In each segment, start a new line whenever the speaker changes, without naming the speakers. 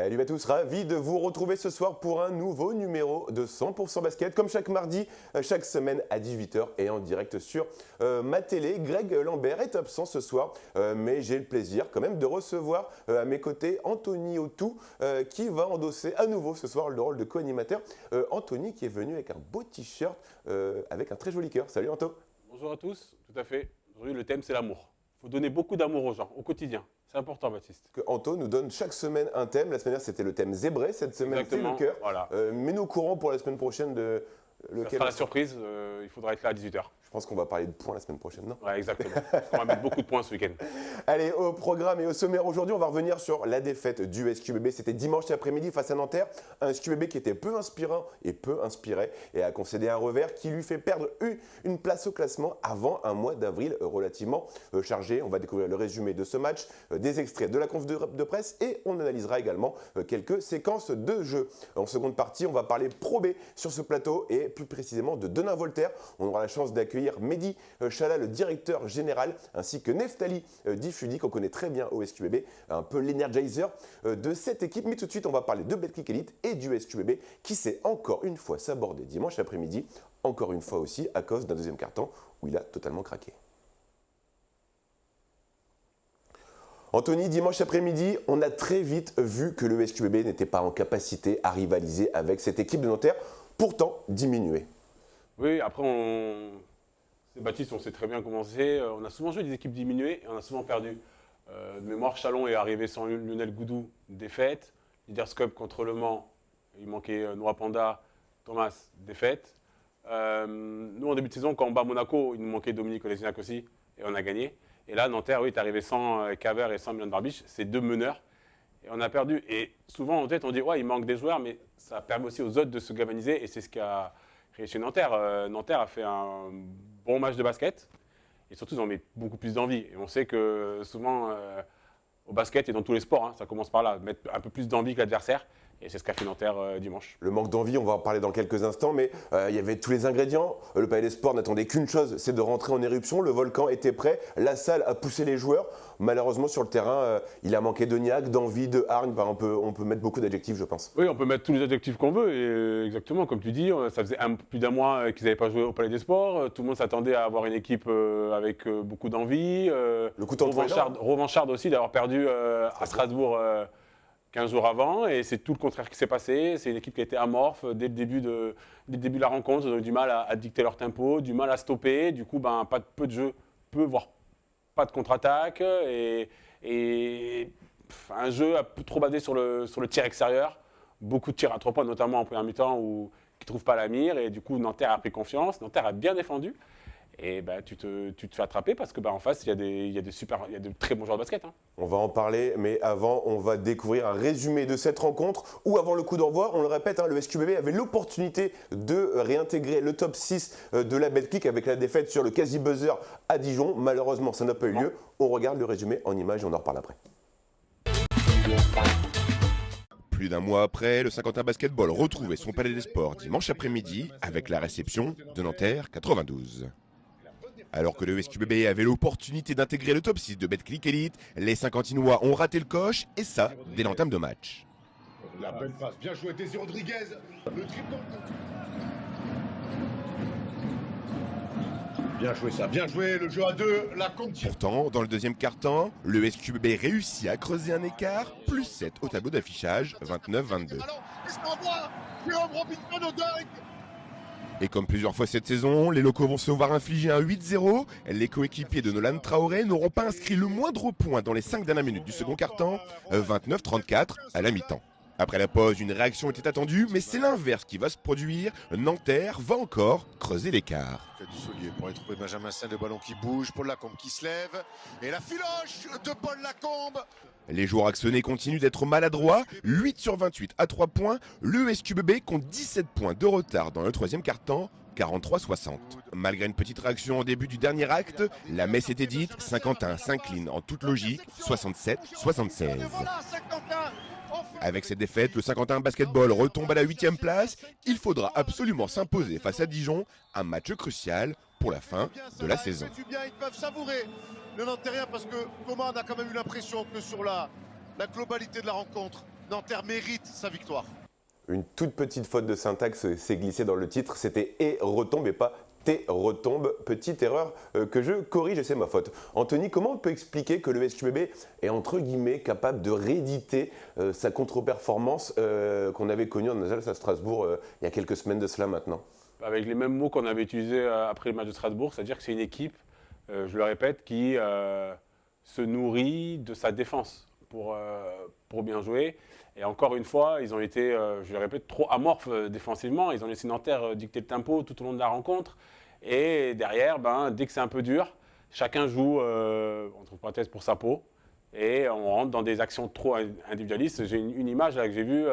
Salut à tous, ravi de vous retrouver ce soir pour un nouveau numéro de 100% basket. Comme chaque mardi, chaque semaine à 18h et en direct sur ma télé. Greg Lambert est absent ce soir, mais j'ai le plaisir quand même de recevoir à mes côtés Anthony Autou qui va endosser à nouveau ce soir le rôle de co-animateur. Anthony qui est venu avec un beau t-shirt avec un très joli cœur. Salut Anto.
Bonjour à tous, tout à fait. Aujourd'hui le thème c'est l'amour. Il faut donner beaucoup d'amour aux gens, au quotidien. C'est important, Baptiste.
Que Anto nous donne chaque semaine un thème. La semaine dernière, c'était le thème zébré. Cette semaine, c'est le cœur.
Voilà.
Mets-nous au courant pour la semaine prochaine de
Ça sera la surprise. Il faudra être là à 18h.
Je pense qu'on va parler de points la semaine prochaine, non?
Ouais, exactement. On va mettre beaucoup de points ce week-end.
Allez, au programme et au sommaire aujourd'hui, on va revenir sur la défaite du SQBB. C'était dimanche après-midi face à Nanterre. Un SQBB qui était peu inspirant et peu inspiré et a concédé un revers qui lui fait perdre une place au classement avant un mois d'avril relativement chargé. On va découvrir le résumé de ce match, des extraits de la conf de presse et on analysera également quelques séquences de jeu. En seconde partie, on va parler Pro B sur ce plateau et plus précisément de Denain Voltaire. On aura la chance d'accueillir Mehdi Chala, le directeur général, ainsi que Neftali Difudi, qu'on connaît très bien au SQBB, un peu l'energizer de cette équipe. Mais tout de suite, on va parler de Betclic Elite et du SQBB qui s'est encore une fois sabordé dimanche après-midi, encore une fois aussi à cause d'un deuxième quart-temps où il a totalement craqué. Anthony, dimanche après-midi, on a très vite vu que le SQBB n'était pas en capacité à rivaliser avec cette équipe de Nanterre, pourtant diminuée.
Oui, après, Baptiste, on sait très bien comment c'est. On a souvent joué des équipes diminuées et on a souvent perdu. De mémoire, Chalon est arrivé sans Lionel Goudou, défaite. Leaders Cup contre Le Mans, il manquait Noah Panda, Thomas, défaite. Nous, en début de saison, quand on bat Monaco, il nous manquait Dominique Olesniak aussi et on a gagné. Et là, Nanterre, oui, est arrivé sans Caver et sans Milan Barbiche, c'est deux meneurs. Et on a perdu. Et souvent, en tête, on dit, ouais, il manque des joueurs, mais ça permet aussi aux autres de se galvaniser. Et c'est ce qu'a réussi Nanterre. Nanterre a fait un bon match de basket. Et surtout, ils en mettent beaucoup plus d'envie. Et on sait que souvent, au basket et dans tous les sports, hein, ça commence par là, mettre un peu plus d'envie que l'adversaire. Et c'est ce qu'a fait Nanterre dimanche.
Le manque d'envie, on va en parler dans quelques instants, mais il y avait tous les ingrédients. Le Palais des Sports n'attendait qu'une chose, c'est de rentrer en éruption. Le volcan était prêt, la salle a poussé les joueurs. Malheureusement, sur le terrain, il a manqué de niaque, d'envie, de hargne. Enfin, on peut mettre beaucoup d'adjectifs, je pense.
Oui, on peut mettre tous les adjectifs qu'on veut. Et exactement, comme tu dis, ça faisait plus d'un mois qu'ils n'avaient pas joué au Palais des Sports. Tout le monde s'attendait à avoir une équipe avec beaucoup d'envie.
Le coup
revancharde aussi d'avoir perdu à Strasbourg 15 jours avant, et c'est tout le contraire qui s'est passé. C'est une équipe qui a été amorphe dès le début de la rencontre. Ils ont eu du mal à dicter leur tempo, du mal à stopper. Du coup, peu de jeu, voire pas de contre-attaque. Et un jeu un peu trop basé sur le tir extérieur. Beaucoup de tirs à 3 points, notamment en première mi-temps, qui ne trouvent pas la mire. Et du coup, Nanterre a pris confiance. Nanterre a bien défendu. Et tu te fais attraper parce que en face, il y a de très bons joueurs de basket. Hein.
On va en parler, mais avant, on va découvrir un résumé de cette rencontre où, avant le coup d'envoi, on le répète, le SQBB avait l'opportunité de réintégrer le top 6 de la Betclic avec la défaite sur le quasi-buzzer à Dijon. Malheureusement, ça n'a pas eu lieu. On regarde le résumé en images et on en reparle après.
Plus d'un mois après, le Saint-Quentin Basketball retrouvait son Palais des Sports dimanche après-midi avec la réception de Nanterre 92. Alors que le SQBB avait l'opportunité d'intégrer le top 6 de Betclic Elite, les Saint-Quentinois ont raté le coche, et ça, dès l'entame de match.
La belle passe, bien joué Désiré Rodriguez, le triple. Bien joué ça, bien joué, le jeu à 2, la compte.
Pourtant, dans le deuxième quart-temps, le SQBB réussit à creuser un écart, plus 7 au tableau d'affichage, 29-22. Et comme plusieurs fois cette saison, les locaux vont se voir infliger un 8-0. Les coéquipiers de Nolan Traoré n'auront pas inscrit le moindre point dans les 5 dernières minutes du second quart-temps, 29-34 à la mi-temps. Après la pause, une réaction était attendue, mais c'est l'inverse qui va se produire. Nanterre va encore creuser l'écart.
Du Solier pour aller trouver Benjamin Saint, le ballon qui bouge, Paul Lacombe qui se lève, et la filoche de Paul Lacombe.
Les joueurs axonais continuent d'être maladroits, 8 sur 28 à 3 points, le SQBB compte 17 points de retard dans le troisième quart-temps, 43-60. Malgré une petite réaction au début du dernier acte, la messe était dite, Saint-Quentin s'incline en toute logique, 67-76. Avec cette défaite, le Saint-Quentin Basketball retombe à la 8e place. Il faudra absolument s'imposer face à Dijon, un match crucial pour la fin de la saison.
Ils peuvent savourer le Nanterrien parce que Coman a quand même eu l'impression que sur la globalité de la rencontre, Nanterre mérite sa victoire.
Une toute petite faute de syntaxe s'est glissée dans le titre, c'était « et retombe » et pas « t retombe ». Petite erreur que je corrige et c'est ma faute. Anthony, comment on peut expliquer que le SQBB est entre guillemets capable de rééditer sa contre-performance qu'on avait connue en Alsace à Strasbourg il y a quelques semaines de cela maintenant?
Avec les mêmes mots qu'on avait utilisés après le match de Strasbourg, c'est-à-dire que c'est une équipe, je le répète, qui se nourrit de sa défense pour bien jouer. Et encore une fois, ils ont été, je le répète, trop amorphes défensivement. Ils ont laissé Nanterre dicter le tempo tout au long de la rencontre. Et derrière, dès que c'est un peu dur, chacun joue, entre parenthèses, pour sa peau. Et on rentre dans des actions trop individualistes. J'ai une image là, que j'ai vue,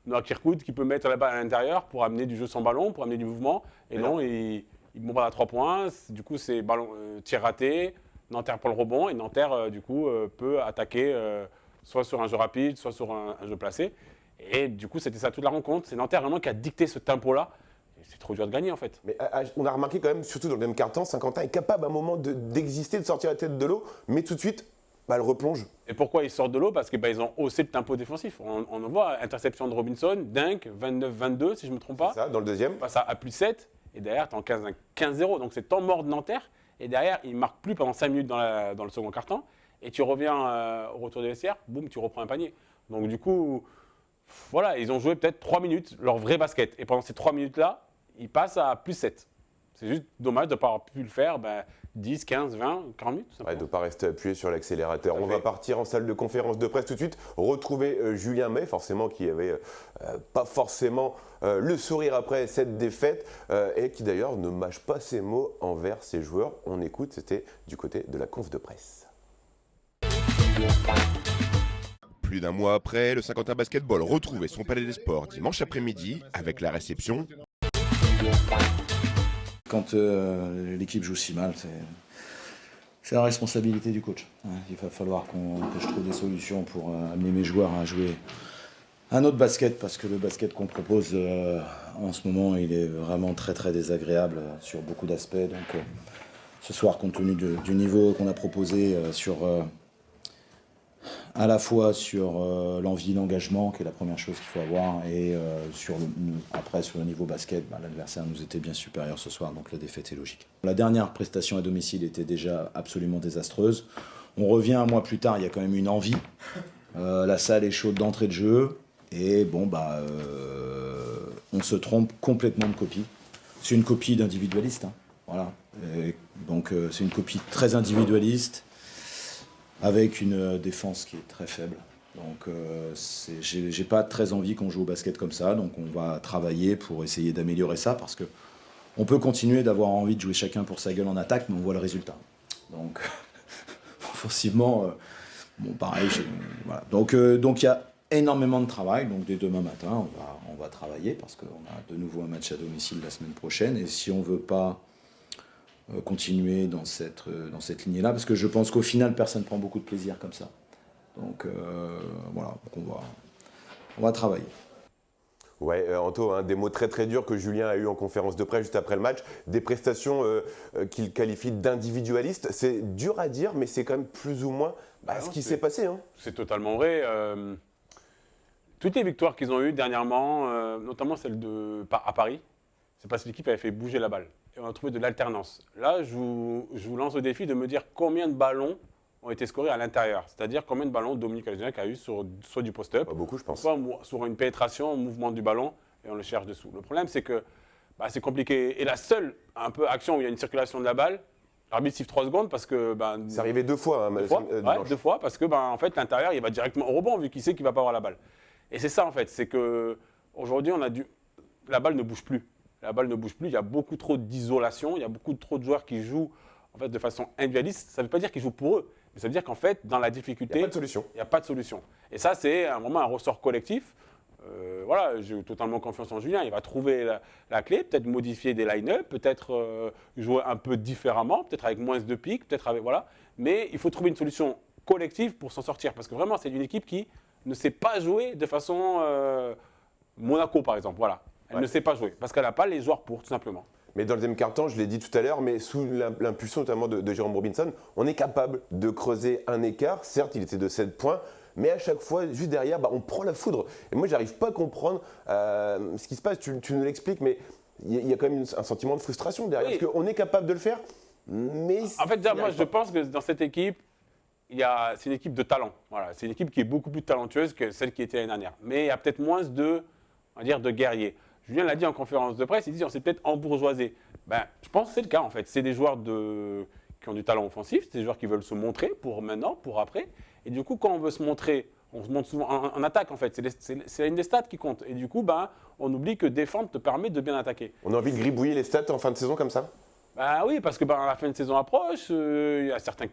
Noah Kirkwood qui peut mettre la balle à l'intérieur pour amener du jeu sans ballon, pour amener du mouvement. Et non, il bombarde à 3 points. Du coup, c'est ballon, tir raté. Nanterre pour le rebond. Et Nanterre, du coup, peut attaquer soit sur un jeu rapide, soit sur un jeu placé. Et du coup, c'était ça toute la rencontre. C'est Nanterre vraiment qui a dicté ce tempo-là. Et c'est trop dur de gagner, en fait.
Mais on a remarqué quand même, surtout dans le même quart-temps, Saint-Quentin est capable à un moment d'exister, de sortir la tête de l'eau, mais tout de suite, elle replonge.
Et pourquoi ils sortent de l'eau? Parce qu'ils ont haussé le tempo défensif. On voit, interception de Robinson, Dunk, 29-22, si je ne me trompe pas.
C'est ça, dans le deuxième.
Passe à plus 7, et derrière, tu es en 15-0. Donc c'est temps mort de Nanterre. Et derrière, ils ne marquent plus pendant 5 minutes dans le second quart-temps. Et tu reviens au retour des vestiaires, boum, tu reprends un panier. Donc du coup, voilà, ils ont joué peut-être 3 minutes, leur vrai basket. Et pendant ces 3 minutes-là, ils passent à plus 7. C'est juste dommage de ne pas avoir pu le faire 10, 15, 20, 40 minutes.
Ouais, de ne pas rester appuyé sur l'accélérateur. On va partir en salle de conférence de presse tout de suite, retrouver Julien May, forcément qui avait pas forcément le sourire après cette défaite et qui d'ailleurs ne mâche pas ses mots envers ses joueurs. On écoute, c'était du côté de la conf de presse.
Plus d'un mois après, le Saint-Quentin Basketball retrouvait son palais des sports dimanche après-midi avec la réception.
Quand l'équipe joue si mal, c'est la responsabilité du coach. Il va falloir que je trouve des solutions pour amener mes joueurs à jouer un autre basket, parce que le basket qu'on propose en ce moment, il est vraiment très très désagréable sur beaucoup d'aspects. Donc ce soir, compte tenu du niveau qu'on a proposé à la fois sur l'envie, l'engagement, qui est la première chose qu'il faut avoir, et après sur le niveau basket, l'adversaire nous était bien supérieur ce soir, donc la défaite est logique. La dernière prestation à domicile était déjà absolument désastreuse. On revient un mois plus tard, il y a quand même une envie. La salle est chaude d'entrée de jeu, et on se trompe complètement de copie. C'est une copie d'individualiste, voilà. Donc c'est une copie très individualiste, avec une défense qui est très faible. Donc j'ai pas très envie qu'on joue au basket comme ça, donc on va travailler pour essayer d'améliorer ça, parce que on peut continuer d'avoir envie de jouer chacun pour sa gueule en attaque, mais on voit le résultat. Donc offensivement, pareil. Voilà. Donc il y a énormément de travail. Donc dès demain matin, on va travailler, parce qu'on a de nouveau un match à domicile la semaine prochaine, et si on veut pas continuer dans cette lignée-là, parce que je pense qu'au final, personne ne prend beaucoup de plaisir comme ça. Donc voilà, on va travailler.
Ouais, Anto, des mots très très durs que Julien a eu en conférence de presse juste après le match, des prestations qu'il qualifie d'individualistes. C'est dur à dire, mais c'est quand même plus ou moins ce qui s'est passé.
C'est totalement vrai. Toutes les victoires qu'ils ont eues dernièrement, notamment celle à Paris, c'est parce que l'équipe avait fait bouger la balle. Et on a trouvé de l'alternance. Là, je vous lance au défi de me dire combien de ballons ont été scorés à l'intérieur. C'est-à-dire combien de ballons Dominique Alginac a eu soit du post-up,
beaucoup, je pense,
soit sur une pénétration, un mouvement du ballon, et on le cherche dessous. Le problème, c'est que c'est compliqué. Et la seule action où il y a une circulation de la balle, l'arbitre siffle 3 secondes parce que…
c'est arrivé 2 fois.
Deux fois, parce que en fait, l'intérieur, il va directement au rebond, vu qu'il sait qu'il ne va pas avoir la balle. Et c'est ça, en fait. C'est qu'aujourd'hui, la balle ne bouge plus. La balle ne bouge plus, il y a beaucoup trop d'isolation, il y a beaucoup trop de joueurs qui jouent en fait, de façon individualiste. Ça ne veut pas dire qu'ils jouent pour eux, mais ça veut dire qu'en fait, dans la difficulté,
il n'y a pas de solution.
Il n'y a pas de solution. Et ça, c'est vraiment un ressort collectif. Voilà, j'ai totalement confiance en Julien. Il va trouver la clé, peut-être modifier des line-up, peut-être jouer un peu différemment, peut-être avec moins de pics, peut-être avec… Voilà. Mais il faut trouver une solution collective pour s'en sortir. Parce que vraiment, c'est une équipe qui ne sait pas jouer de façon… Monaco, par exemple, voilà. Elle ne sait pas jouer, parce qu'elle n'a pas les joueurs pour, tout simplement.
Mais dans le deuxième quart-temps, je l'ai dit tout à l'heure, mais sous l'impulsion notamment de Jérôme Robinson, on est capable de creuser un écart. Certes, il était de 7 points, mais à chaque fois, juste derrière, on prend la foudre. Et moi, j'arrive pas à comprendre ce qui se passe. Tu nous l'expliques, mais il y a quand même un sentiment de frustration derrière,
Oui.
parce qu'on est capable de le faire, mais
En fait, déjà, moi, je pense que dans cette équipe, c'est une équipe de talent. Voilà, c'est une équipe qui est beaucoup plus talentueuse que celle qui était l'année dernière. Mais il y a peut-être moins de guerriers. Julien l'a dit en conférence de presse, il dit on s'est peut-être embourgeoisé. Je pense que c'est le cas en fait. C'est des joueurs qui ont du talent offensif, c'est des joueurs qui veulent se montrer pour maintenant, pour après. Et du coup, quand on veut se montrer, on se montre souvent en attaque en fait. C'est une des stats qui compte. Et du coup, on oublie que défendre te permet de bien attaquer.
on a envie de gribouiller les stats en fin de saison comme ça.
Oui, parce que la fin de saison approche, il y a certains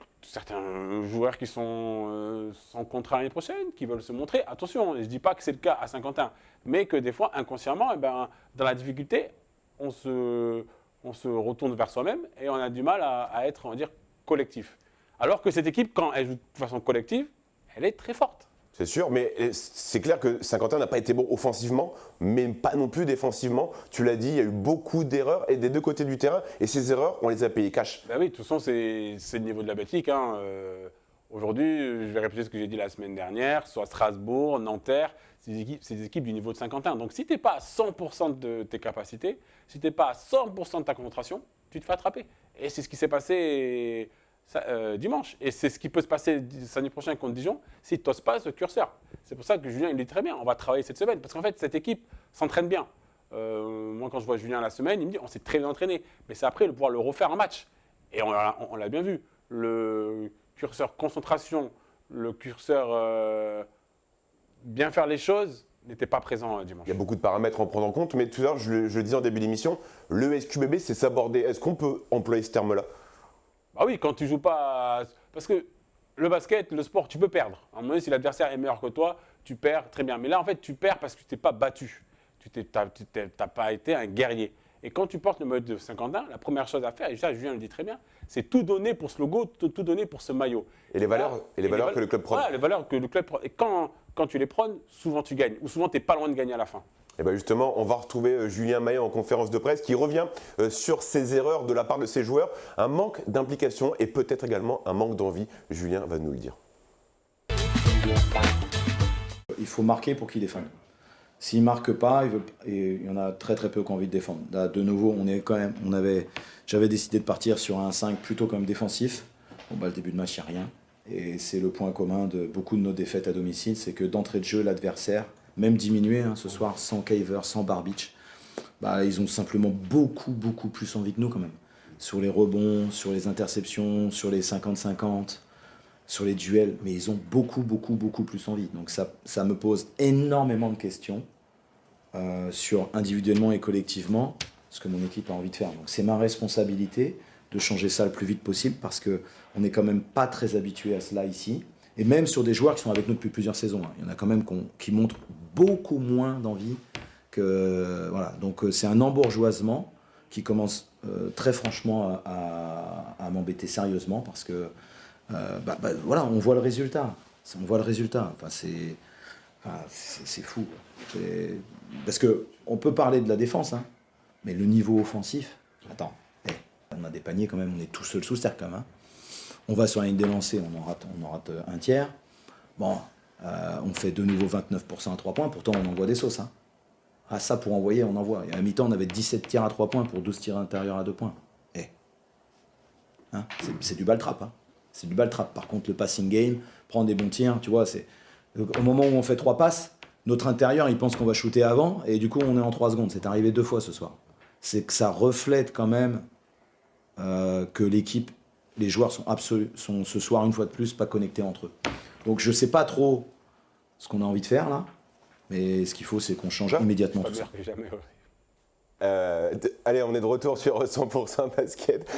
joueurs qui sont sans contrat l'année prochaine, qui veulent se montrer. Attention, je ne dis pas que c'est le cas à Saint-Quentin, mais que des fois, inconsciemment, dans la difficulté, on se retourne vers soi-même et on a du mal à être, on va dire, collectif. Alors que cette équipe, quand elle joue de façon collective, elle est très forte.
C'est sûr, mais c'est clair que Saint-Quentin n'a pas été bon offensivement, mais pas non plus défensivement. Tu l'as dit, il y a eu beaucoup d'erreurs et des deux côtés du terrain, et ces erreurs, on les a payées cash.
Oui, de toute façon, c'est le niveau de la bêtise. Aujourd'hui, je vais répéter ce que j'ai dit la semaine dernière, soit Strasbourg, Nanterre, c'est des équipes du niveau de Saint-Quentin. Donc si tu n'es pas à 100% de tes capacités, si tu n'es pas à 100% de ta concentration, tu te fais attraper. Et c'est ce qui s'est passé dimanche. Et c'est ce qui peut se passer samedi prochain contre Dijon si tu n'oses pas ce curseur. C'est pour ça que Julien, il dit très bien, on va travailler cette semaine. Parce qu'en fait, cette équipe s'entraîne bien. Moi, quand je vois Julien la semaine, il me dit on s'est très bien entraîné. Mais c'est après de pouvoir le refaire en match. Et on l'a bien vu. Le curseur concentration, le curseur bien faire les choses n'était pas présent dimanche.
Il y a beaucoup de paramètres à en prendre en compte, mais tout à l'heure, je le disais en début d'émission, le SQBB, c'est s'aborder. Est-ce qu'on peut employer ce terme-là?
Oui, quand tu joues pas. Parce que le basket, le sport, tu peux perdre. À un moment donné, si l'adversaire est meilleur que toi, tu perds très bien. Mais là, en fait, tu perds parce que tu t'es pas battu. Tu n'as pas été un guerrier. Et quand tu portes le maillot de Saint-Quentin, la première chose à faire, et ça, Julien le dit très bien, c'est tout donner pour ce logo, tout donner pour ce maillot.
Et les valeurs, que le club prend.
Les valeurs que le club prend. Et quand tu les prônes, souvent tu gagnes. Ou souvent, tu n'es pas loin de gagner à la fin.
Et bien justement, on va retrouver Julien Maillet en conférence de presse qui revient sur ces erreurs de la part de ses joueurs, un manque d'implication et peut-être également un manque d'envie. Julien va nous le dire.
Il faut marquer pour qu'il défende. S'il ne marque pas, il y en a très très peu qui ont envie de défendre. Là, de nouveau, j'avais décidé de partir sur un 5 plutôt comme défensif. Le début de match, il n'y a rien. Et c'est le point commun de beaucoup de nos défaites à domicile, c'est que d'entrée de jeu, l'adversaire, même diminué ce soir, sans Caver, sans Barbic, ils ont simplement beaucoup plus envie que nous quand même. Sur les rebonds, sur les interceptions, sur les 50-50, sur les duels, mais ils ont beaucoup plus envie. Donc ça me pose énormément de questions sur individuellement et collectivement ce que mon équipe a envie de faire. Donc c'est ma responsabilité de changer ça le plus vite possible parce qu'on n'est quand même pas très habitué à cela ici. Et même sur des joueurs qui sont avec nous depuis plusieurs saisons. Il y en a quand même qui montrent beaucoup moins d'envie que... Voilà. Donc c'est un embourgeoisement qui commence très franchement à m'embêter sérieusement parce que voilà, on voit le résultat. On voit le résultat. C'est fou. Parce qu'on peut parler de la défense, mais le niveau offensif... Attends, on a des paniers quand même, on est tout seul sous cercle quand même. On va sur la ligne des lancers, on en rate un tiers. Bon, on fait de nouveau 29% à 3 points, pourtant on envoie des sauces. Ça, pour envoyer, on envoie. Et à mi-temps, on avait 17 tirs à 3 points pour 12 tirs intérieurs à 2 points. C'est du ball trap. C'est du ball trap. Par contre, le passing game, prendre des bons tirs, tu vois, au moment où on fait 3 passes, notre intérieur, il pense qu'on va shooter avant, et du coup, on est en 3 secondes. C'est arrivé 2 fois ce soir. C'est que ça reflète quand même que l'équipe, les joueurs sont ce soir, une fois de plus, pas connectés entre eux. Donc je sais pas trop ce qu'on a envie de faire là, mais ce qu'il faut, c'est qu'on change immédiatement tout ça.
Allez, on est de retour sur 100% basket.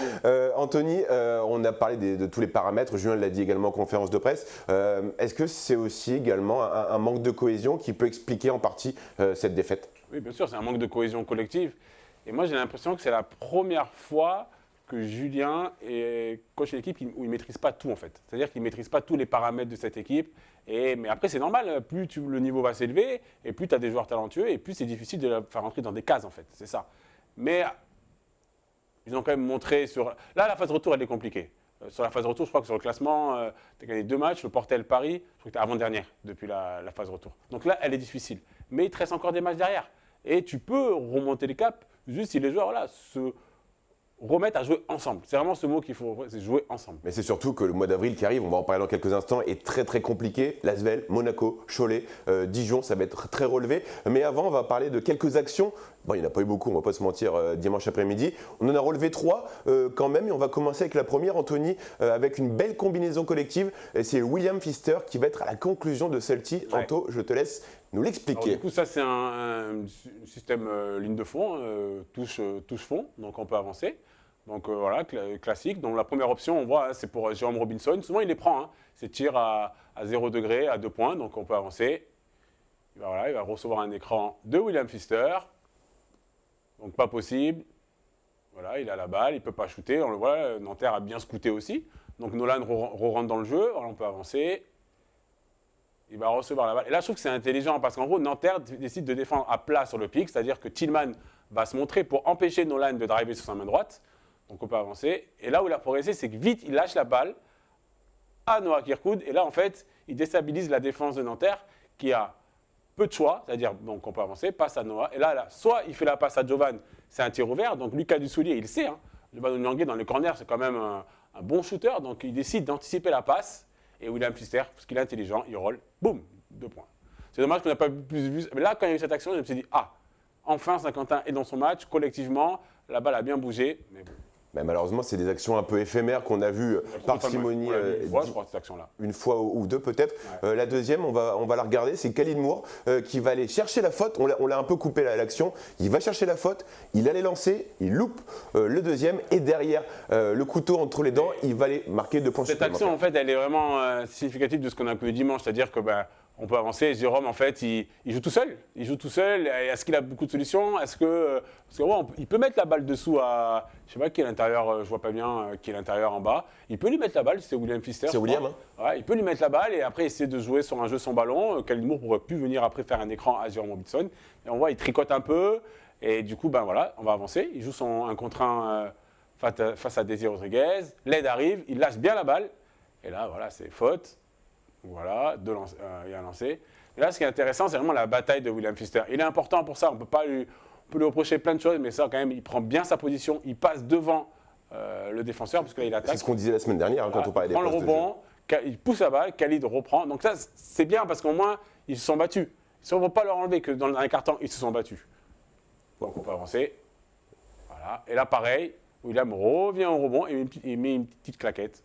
Anthony, on a parlé de tous les paramètres, Julien l'a dit également en conférence de presse. Est-ce que c'est aussi également un manque de cohésion qui peut expliquer en partie cette défaite?
Oui, bien sûr, c'est un manque de cohésion collective. Et moi, j'ai l'impression que c'est la première fois que Julien est coach une équipe où il ne maîtrise pas tout en fait. C'est-à-dire qu'il ne maîtrise pas tous les paramètres de cette équipe. Mais après, c'est normal, plus le niveau va s'élever, et plus tu as des joueurs talentueux, et plus c'est difficile de la faire entrer dans des cases en fait. C'est ça. Mais ils ont quand même montré sur... Là, la phase retour, elle est compliquée. Sur la phase retour, je crois que sur le classement, tu as gagné 2 matchs, le Portel Paris, je crois que tu es avant-dernière depuis la phase retour. Donc là, elle est difficile. Mais il te reste encore des matchs derrière. Et tu peux remonter les caps juste si les joueurs se remettre à jouer ensemble. C'est vraiment ce mot qu'il faut, c'est jouer ensemble.
Mais c'est surtout que le mois d'avril qui arrive, on va en parler dans quelques instants, est très très compliqué. L'Asvel, Monaco, Cholet, Dijon, ça va être très relevé. Mais avant, on va parler de quelques actions. Bon, il n'y en a pas eu beaucoup, on ne va pas se mentir, dimanche après-midi. On en a relevé 3 quand même. Et on va commencer avec la première, Anthony, avec une belle combinaison collective. Et c'est William Pfister qui va être à la conclusion de celle-ci.
Ouais.
Anto, je te laisse nous l'expliquer.
Du coup, ça, c'est un système ligne de fond, touche fond, donc on peut avancer. Donc voilà, classique. Donc la première option, on voit, c'est pour Jérôme Robinson. Souvent, il les prend. C'est tir à 0 degré, à 2 points, donc on peut avancer. Il va recevoir un écran de William Pfister. Donc pas possible. Voilà, il a la balle, il ne peut pas shooter. On le voit, Nanterre a bien scouté aussi. Donc Nolan rentre dans le jeu, alors on peut avancer. Il va recevoir la balle. Et là, je trouve que c'est intelligent parce qu'en gros, Nanterre décide de défendre à plat sur le pic, c'est-à-dire que Tillman va se montrer pour empêcher Nolan de driver sur sa main droite. Donc on peut avancer. Et là où il a progressé, c'est que vite, il lâche la balle à Noah Kirkwood. Et là, en fait, il déstabilise la défense de Nanterre qui a peu de choix, c'est-à-dire, donc on peut avancer, passe à Noah. Et là, soit il fait la passe à Jovan, c'est un tir ouvert. Donc Lucas Dussoulier, il le sait. Jovan Onyangue dans le corner, c'est quand même un bon shooter. Donc il décide d'anticiper la passe. Et William Pfister, parce qu'il est intelligent, il roll, boum, 2 points. C'est dommage qu'on n'a pas plus vu. Mais là, quand il y a eu cette action, je me suis dit, enfin Saint-Quentin est dans son match, collectivement, la balle a bien bougé. Mais bon.
Mais malheureusement, c'est des actions un peu éphémères qu'on a vues parcimonie une fois ou 2 peut-être. Ouais. La deuxième, on va la regarder, c'est Khalid Moore qui va aller chercher la faute. On l'a un peu coupé l'action. Il va chercher la faute, il allait lancer, il loupe le deuxième et derrière le couteau entre les dents, il va aller marquer 2 points supplémentaires.
Cette action, en fait, elle est vraiment significative de ce qu'on a connu dimanche, c'est-à-dire que on peut avancer. Jérôme, en fait, il joue tout seul. Est-ce qu'il a beaucoup de solutions? Parce que il peut mettre la balle dessous à, je sais pas qui est l'intérieur, je vois pas bien qui est l'intérieur en bas. Il peut lui mettre la balle, c'est William Pfister.
C'est William, hein.
Ouais, il peut lui mettre la balle et après essayer de jouer sur un jeu sans ballon. Khalid Moore pourrait plus venir après faire un écran à Jérôme Robinson. Et on voit, il tricote un peu et du coup, voilà, on va avancer. Il joue un contre 1 face à Désiré Rodriguez. L'aide arrive, il lâche bien la balle et là, voilà, c'est faute. Voilà, il y a un lancé. Et là, ce qui est intéressant, c'est vraiment la bataille de William Pfister. Il est important pour ça. On peut lui reprocher plein de choses, mais ça, quand même, il prend bien sa position. Il passe devant le défenseur, parce que là, il attaque.
C'est ce qu'on disait la semaine dernière quand on parlait des
postes. Il prend le rebond, il pousse la balle, Khalid reprend. Donc ça, c'est bien parce qu'au moins, ils se sont battus. Si on ne veut pas leur enlever que dans un quart temps, ils se sont battus. Donc on peut avancer. Voilà. Et là, pareil, William revient au rebond et il met une petite claquette.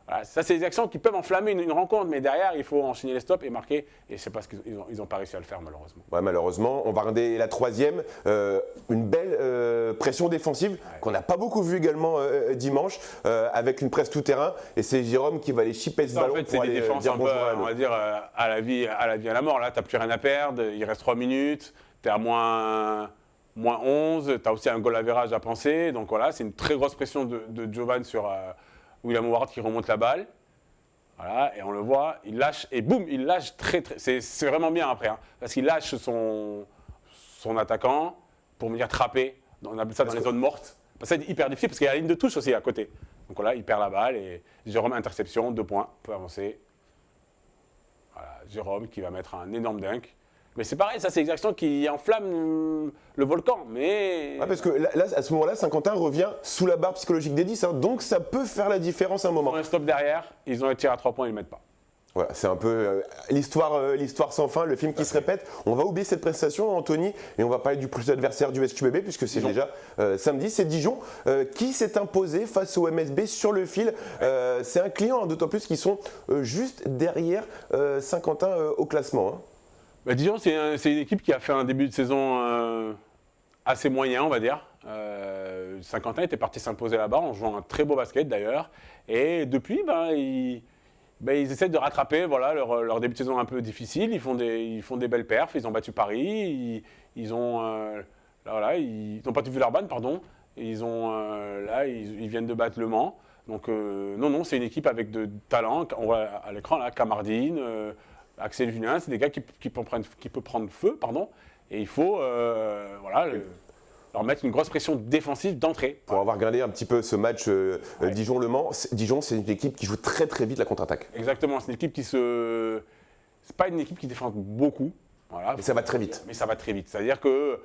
Voilà, ça, c'est des actions qui peuvent enflammer une rencontre, mais derrière, il faut enchaîner les stops et marquer. Et je sais pas ce qu'ils n'ont pas réussi à le faire, malheureusement.
Ouais, malheureusement. On va regarder la troisième. Une belle pression défensive qu'on n'a pas beaucoup vue également dimanche, avec une presse tout-terrain. Et c'est Jérôme qui va aller chipper ce ballon pour aller dire bonjour à
on va dire à la vie à la mort. Là, tu n'as plus rien à perdre. Il reste 3 minutes. Tu es à moins 11. Tu as aussi un goal average à penser. Donc voilà, c'est une très grosse pression de Jovan sur William Howard qui remonte la balle. Voilà, et on le voit, il lâche, et boum, il lâche très. C'est vraiment bien après, parce qu'il lâche son attaquant pour venir trapper. On appelle ça dans les zones mortes. C'est hyper difficile parce qu'il y a la ligne de touche aussi à côté. Donc voilà, il perd la balle et Jérôme, interception, 2 points, peut avancer. Voilà, Jérôme qui va mettre un énorme dunk. Mais c'est pareil, ça c'est exactement qui enflamme le volcan. Mais...
parce que là, à ce moment-là, Saint-Quentin revient sous la barre psychologique des 10, donc ça peut faire la différence à un moment.
Ils ont un stop derrière, ils ont un tir à 3 points, ils ne le mettent pas.
Voilà, c'est un peu l'histoire sans fin, le film qui se répète. On va oublier cette prestation, Anthony, et on va parler du prochain adversaire du SQBB, puisque c'est déjà samedi, c'est Dijon, qui s'est imposé face au MSB sur le fil. C'est un client, d'autant plus qu'ils sont juste derrière Saint-Quentin au classement.
Dijon, c'est une équipe qui a fait un début de saison assez moyen, on va dire. Saint-Quentin était parti s'imposer là-bas en jouant un très beau basket d'ailleurs. Et depuis, ils essaient de rattraper leur début de saison un peu difficile. Ils font des belles perfs. Ils ont battu Paris. Ils n'ont pas vu Villeurbanne, pardon. Et ils viennent de battre Le Mans. Donc non, c'est une équipe avec de talent. On voit à l'écran là, Camardine, Axel Julien, c'est des gars qui peuvent prendre feu, pardon. Et il faut leur mettre une grosse pression défensive d'entrée.
Pour avoir regardé un petit peu ce match Dijon-Le Mans, Dijon, c'est une équipe qui joue très très vite la contre-attaque.
Exactement, c'est une équipe c'est pas une équipe qui défend beaucoup. Voilà.
Mais ça va très vite.
Mais ça va très vite. C'est-à-dire que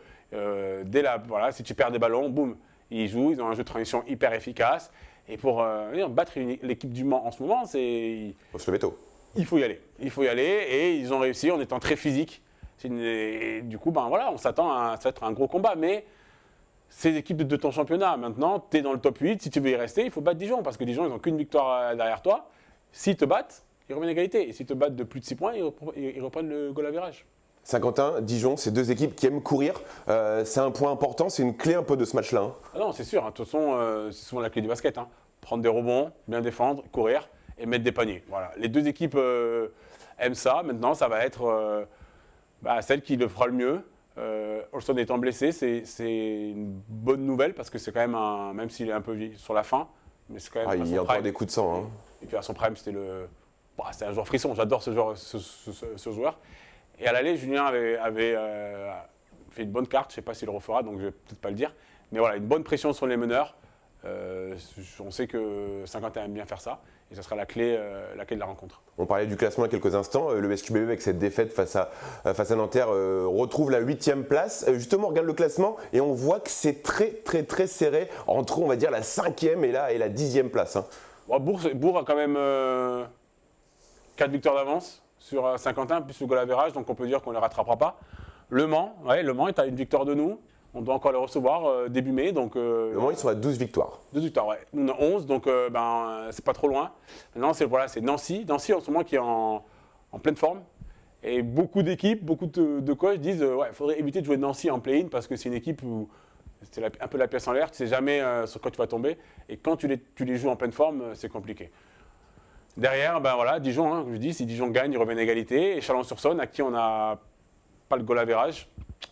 si tu perds des ballons, boum, ils jouent, ils ont un jeu de transition hyper efficace. Et pour battre l'équipe du Mans en ce moment,
Il faut se lever tôt.
il faut y aller. Il faut y aller et ils ont réussi en étant très physiques. Et du coup, on s'attend à ça va être un gros combat. Mais ces équipes de ton championnat, maintenant, tu es dans le top 8. Si tu veux y rester, il faut battre Dijon parce que Dijon, ils n'ont qu'une victoire derrière toi. S'ils te battent, ils reviennent à égalité. Et s'ils te battent de plus de 6 points, ils reprennent le goal average.
Saint-Quentin, Dijon, c'est deux équipes qui aiment courir. C'est un point important, c'est une clé un peu de ce match-là. Hein.
Ah non, c'est sûr. De toute façon, c'est souvent la clé du basket. Hein. Prendre des rebonds, bien défendre, courir et mettre des paniers. Voilà. Les deux équipes aiment ça. Maintenant, ça va être celle qui le fera le mieux. Olson étant blessé, c'est une bonne nouvelle parce que c'est quand même même s'il est un peu sur la fin, mais c'est quand même.
Il y a encore des coups de sang. Hein.
Et puis à son prime, c'était un joueur frisson. J'adore ce joueur. Et à l'aller, Julien avait fait une bonne carte. Je ne sais pas s'il le refera, donc je ne vais peut-être pas le dire. Mais voilà, une bonne pression sur les meneurs. On sait que Saint-Quentin aime bien faire ça. Et ça sera la clé de la rencontre.
On parlait du classement il y a quelques instants. Le SQBB, avec cette défaite face à Nanterre, retrouve la 8e place. Justement, on regarde le classement et on voit que c'est très, très, très serré entre, on va dire, la 5e et la 10e place. Hein.
Bon, Bourg a quand même 4 victoires d'avance sur Saint-Quentin, plus le goal average, donc on peut dire qu'on ne les rattrapera pas. Le Mans est à une victoire de nous. On doit encore les recevoir début mai. Donc,
Le Mans, ils sont à 12 victoires.
12 victoires, ouais. Nous, on a 11, donc c'est pas trop loin. Maintenant, c'est Nancy. Nancy, en ce moment, qui est en pleine forme. Et beaucoup d'équipes, beaucoup de coachs disent il faudrait éviter de jouer Nancy en play-in parce que c'est une équipe où c'est un peu la pièce en l'air. Tu ne sais jamais sur quoi tu vas tomber. Et quand tu les joues en pleine forme, c'est compliqué. Derrière, Dijon, comme je dis, si Dijon gagne, ils reviennent à égalité. Et Chalon-sur-Saône, à qui on n'a pas le goal average,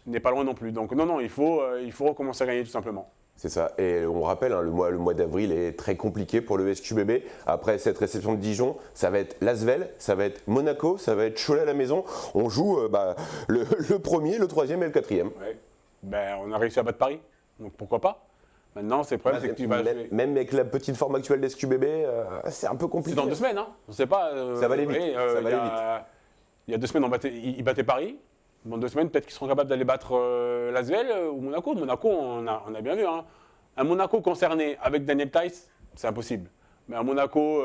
n'est pas loin non plus. Donc non, il faut recommencer à gagner tout simplement.
C'est ça. Et on rappelle, le mois d'avril est très compliqué pour le SQBB. Après cette réception de Dijon, ça va être Lasvel, ça va être Monaco, ça va être Cholet à la maison. On joue le premier, le troisième et le quatrième.
Ouais. On a réussi à battre Paris, donc pourquoi pas. Maintenant, c'est le problème, c'est que tu vas jouer.
Même avec la petite forme actuelle des SQBB, c'est un peu compliqué.
C'est dans 2 semaines, hein. On ne sait pas.
Ça va aller vite.
Il y a 2 semaines, ils battaient Paris. Dans 2 semaines, peut-être qu'ils seront capables d'aller battre Lasvel ou Monaco. Monaco, on a bien vu. Hein. Un Monaco concerné avec Daniel Theis, c'est impossible. Mais un Monaco,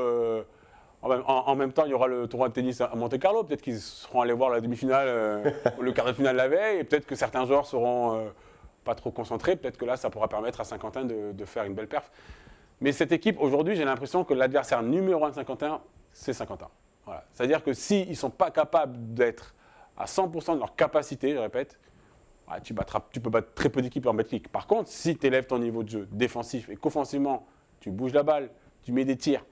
en même temps, il y aura le tournoi de tennis à Monte-Carlo. Peut-être qu'ils seront allés voir la demi-finale ou le quart de finale la veille. Et peut-être que certains joueurs seront pas trop concentrés. Peut-être que là, ça pourra permettre à Saint-Quentin de faire une belle perf. Mais cette équipe, aujourd'hui, j'ai l'impression que l'adversaire numéro 1 de Saint-Quentin, c'est Saint-Quentin. Voilà. C'est-à-dire que s'ils ne sont pas capables d'être à 100% de leur capacité, je répète, tu peux battre très peu d'équipes en Belgique. Par contre, si tu élèves ton niveau de jeu défensif et qu'offensivement, tu bouges la balle, tu mets des tirs,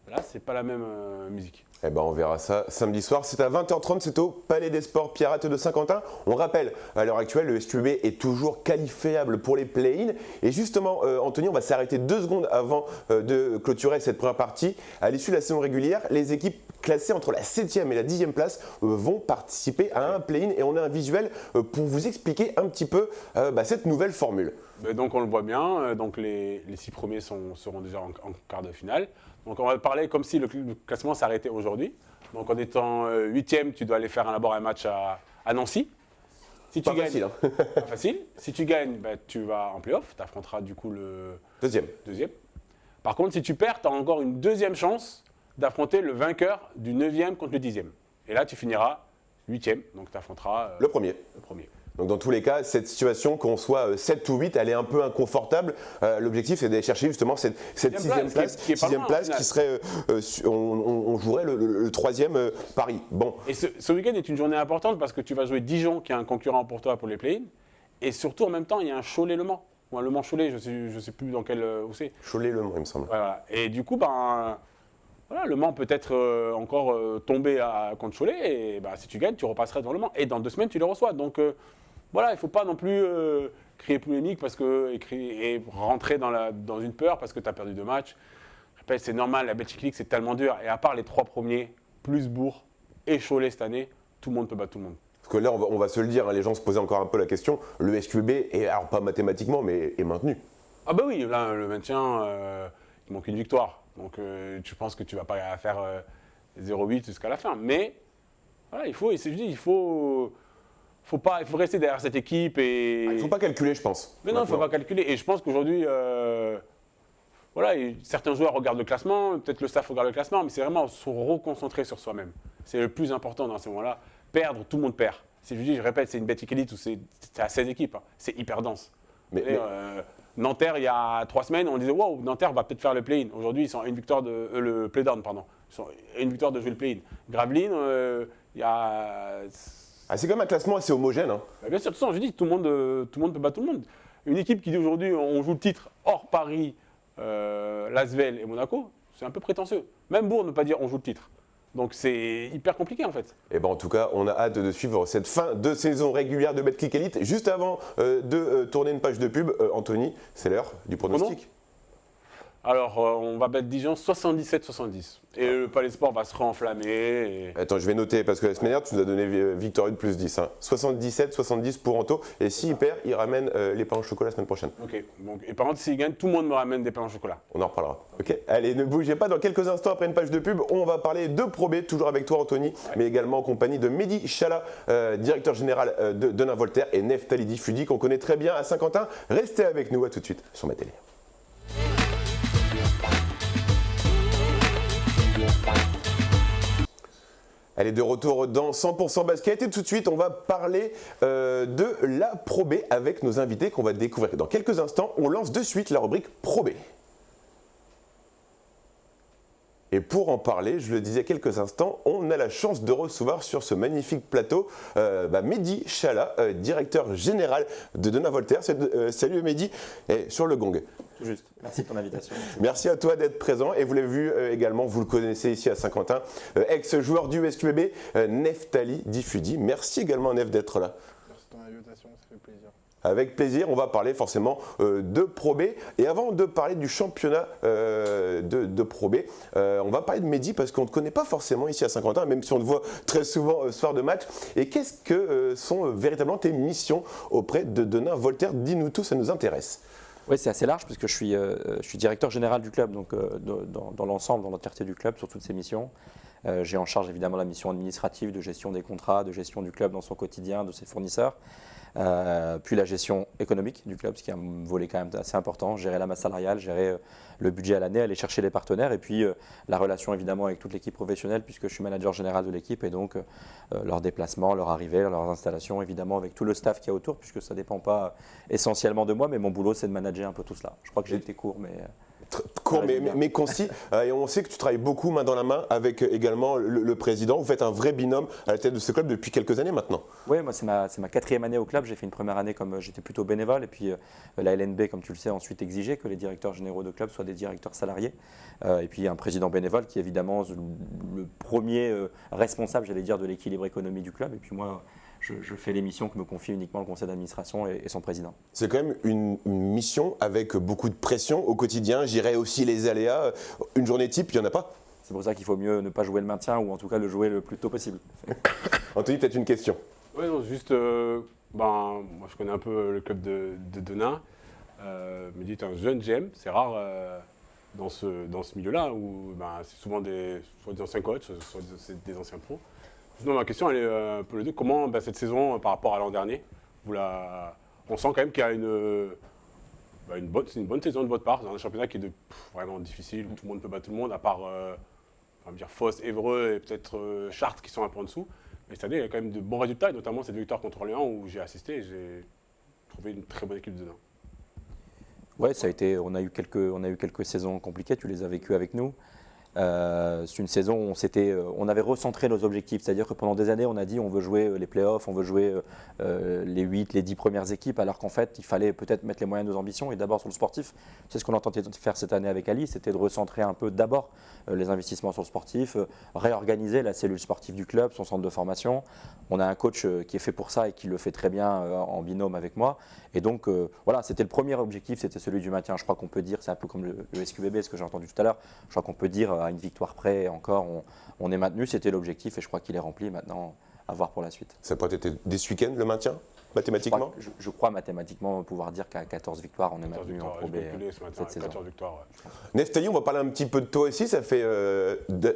là, c'est pas la même musique.
Eh ben, on verra ça samedi soir. C'est à 20h30, c'est au Palais des Sports Pirates de Saint-Quentin. On rappelle, à l'heure actuelle, le SQB est toujours qualifiable pour les play-in. Et justement, Anthony, on va s'arrêter 2 secondes avant de clôturer cette première partie. À l'issue de la saison régulière, les équipes classées entre la 7e et la 10e place vont participer à un play-in. Et on a un visuel pour vous expliquer un petit peu cette nouvelle formule.
Donc on le voit bien, donc les 6 premiers seront déjà en quart de finale. Donc on va parler comme si le classement s'arrêtait aujourd'hui. Donc en étant 8e, tu dois aller faire un match à Nancy. Si tu gagnes,
facile. Hein.
Pas facile. Si tu gagnes, tu vas en play-off, tu affronteras du coup le deuxième. Par contre, si tu perds, tu as encore une 2e chance d'affronter le vainqueur du 9e contre le 10e. Et là, tu finiras 8e, donc tu affronteras
le premier. Donc dans tous les cas, cette situation, qu'on soit 7 ou 8, elle est un peu inconfortable. L'objectif, c'est d'aller chercher justement cette 6e place, qui serait, on jouerait le 3e Paris. Bon.
Et ce week-end est une journée importante parce que tu vas jouer Dijon, qui est un concurrent pour toi pour les play-in. Et surtout, en même temps, il y a un Cholet-Le Mans. Ou un Le Mans-Cholet, je ne sais plus dans quel où c'est.
Cholet-Le Mans, il me semble.
Voilà. Et du coup, Le Mans peut être encore tombé contre Cholet. Et si tu gagnes, tu repasserais dans Le Mans. Et dans 2 semaines, tu le reçois. Donc il ne faut pas non plus crier polémique et rentrer dans une peur parce que tu as perdu 2 matchs. Je répète, c'est normal, la Belgique League, c'est tellement dur. Et à part les 3 premiers, plus Bourg et Cholet cette année, tout le monde peut battre tout le monde.
Parce que là, on va se le dire, hein, les gens se posaient encore un peu la question, le SQB est, alors pas mathématiquement, mais est maintenu.
Ah bah oui, là, le maintien, il manque une victoire. Donc tu penses que tu vas pas faire 0-8 jusqu'à la fin. Mais voilà, il faut rester derrière cette équipe. Et...
Il ne faut pas calculer, je pense.
Mais non, il ne faut pas calculer. Et je pense qu'aujourd'hui, voilà, certains joueurs regardent le classement, peut-être le staff regarde le classement, mais c'est vraiment se reconcentrer sur soi-même. C'est le plus important dans ces moments-là. Perdre, tout le monde perd. Je répète, c'est une Betclic Elite où c'est à 16 équipes. Hein. C'est hyper dense. Nanterre, il y a 3 semaines, on disait wow, Nanterre va peut-être faire le play-in. Aujourd'hui, ils sont à une victoire de le play-down, pardon. Ils sont à une victoire de jouer le play-in. Gravelines, il y a.
C'est quand même un classement assez homogène. Hein.
Bien sûr, de toute façon, je dis, tout le monde peut battre tout le monde. Une équipe qui dit aujourd'hui, on joue le titre hors Paris, Lasvel et Monaco, c'est un peu prétentieux. Même Bourg ne peut pas dire on joue le titre. Donc c'est hyper compliqué en fait.
Et en tout cas, on a hâte de suivre cette fin de saison régulière de Betclic Elite. Juste avant de tourner une page de pub, Anthony, c'est l'heure du pronostic.
Alors, on va mettre Dijon 77-70. Et le Palais Sport va se réenflammer.
Attends, je vais noter, parce que la semaine dernière, tu nous as donné victoire de plus 10. Hein. 77-70 pour Anto. Et s'il perd, il ramène les pains au chocolat la semaine prochaine.
Ok. Donc, et par contre, s'il gagne, tout le monde me ramène des pains au chocolat.
On en reparlera. Ok. Allez, ne bougez pas. Dans quelques instants, après une page de pub, on va parler de Pro B, toujours avec toi, Anthony, mais également en compagnie de Mehdi Chala, directeur général de Denain Voltaire, et Neftali Difudi, qu'on connaît très bien à Saint-Quentin. Restez avec nous, à tout de suite sur ma télé. Elle est de retour dans 100% basket et tout de suite on va parler de la Pro B avec nos invités qu'on va découvrir dans quelques instants. On lance de suite la rubrique Pro B. Et pour en parler, je le disais il y a quelques instants, on a la chance de recevoir sur ce magnifique plateau Mehdi Chala, directeur général de Denain Voltaire. Salut Mehdi, et sur le gong.
Tout juste, merci de ton invitation.
Merci à toi d'être présent et vous l'avez vu également, vous le connaissez ici à Saint-Quentin, ex-joueur du SQB, Neftali Difudi. Merci également Nef d'être là.
Merci de ton invitation, ça fait plaisir.
Avec plaisir, on va parler forcément de Pro B. Et avant de parler du championnat de Pro B, on va parler de Mehdi parce qu'on ne te connaît pas forcément ici à Saint-Quentin, même si on te voit très souvent soir de match. Et qu'est-ce que sont véritablement tes missions auprès de Denain Voltaire? Dis-nous tout, ça nous intéresse.
Oui, c'est assez large parce que je suis directeur général du club, donc dans l'ensemble, dans l'entièreté du club, sur toutes ses missions. J'ai en charge évidemment la mission administrative de gestion des contrats, de gestion du club dans son quotidien, de ses fournisseurs. Puis la gestion économique du club, ce qui est un volet quand même assez important, gérer la masse salariale, gérer le budget à l'année, aller chercher les partenaires et puis la relation évidemment avec toute l'équipe professionnelle puisque je suis manager général de l'équipe et donc leurs déplacements, leur arrivée, leurs installations évidemment avec tout le staff qui est autour puisque ça ne dépend pas essentiellement de moi mais mon boulot c'est de manager un peu tout cela. Je crois que j'ai été court mais...
Court mais concis. Et on sait que tu travailles beaucoup main dans la main avec également le président. Vous faites un vrai binôme à la tête de ce club depuis quelques années maintenant.
Oui, moi c'est ma 4e année au club. J'ai fait une première année comme j'étais plutôt bénévole et puis la LNB, comme tu le sais, a ensuite exigé que les directeurs généraux de club soient des directeurs salariés. Et puis un président bénévole qui est évidemment le premier responsable, j'allais dire, de l'équilibre économique du club. Et puis moi, je fais les missions que me confie uniquement le conseil d'administration et son président. C'est
quand même une mission avec beaucoup de pression au quotidien. J'irai aussi les aléas. Une journée type, il n'y en a pas.
C'est pour ça qu'il faut mieux ne pas jouer le maintien ou en tout cas le jouer le plus tôt possible.
Anthony, peut-être une question.
Oui, non, juste, moi je connais un peu le club de Denain. Me dit, tu es un jeune GM, c'est rare dans ce milieu-là où c'est souvent soit des anciens coachs, soit des anciens pros. Non, ma question, elle est un peu le deux. Comment cette saison, par rapport à l'an dernier, on sent quand même qu'il y a c'est une bonne saison de votre part, dans un championnat qui est vraiment difficile, où tout le monde peut battre tout le monde, à part Foss, Évreux et peut-être Chartres qui sont un peu en dessous. Mais cette année, il y a quand même de bons résultats, et notamment cette victoire contre Lyon où j'ai assisté et j'ai trouvé une très bonne équipe de Denain.
Oui, on a eu quelques saisons compliquées, tu les as vécues avec nous. C'est une saison où on avait recentré nos objectifs, c'est-à-dire que pendant des années on a dit on veut jouer les playoffs, on veut jouer les 8, les 10 premières équipes, alors qu'en fait il fallait peut-être mettre les moyens de nos ambitions et d'abord sur le sportif. C'est ce qu'on a tenté de faire cette année avec Ali, c'était de recentrer un peu d'abord les investissements sur le sportif, réorganiser la cellule sportive du club, son centre de formation. On a un coach qui est fait pour ça et qui le fait très bien en binôme avec moi. Et donc voilà, c'était le premier objectif, c'était celui du maintien. Je crois qu'on peut dire, c'est un peu comme le SQBB, ce que j'ai entendu tout à l'heure, je crois qu'on peut dire à une victoire près encore, on est maintenu, c'était l'objectif et je crois qu'il est rempli maintenant. à voir pour la suite.
Ça pourrait être dès ce week-end le maintien, mathématiquement?
Je crois mathématiquement pouvoir dire qu'à 14 victoires, on est
14
maintenu en
victoires,
Pro B
j'ai calculé ce matin,
cette saison.
14 victoires. Ouais.
Neftali, on va parler un petit peu de toi aussi. Ça fait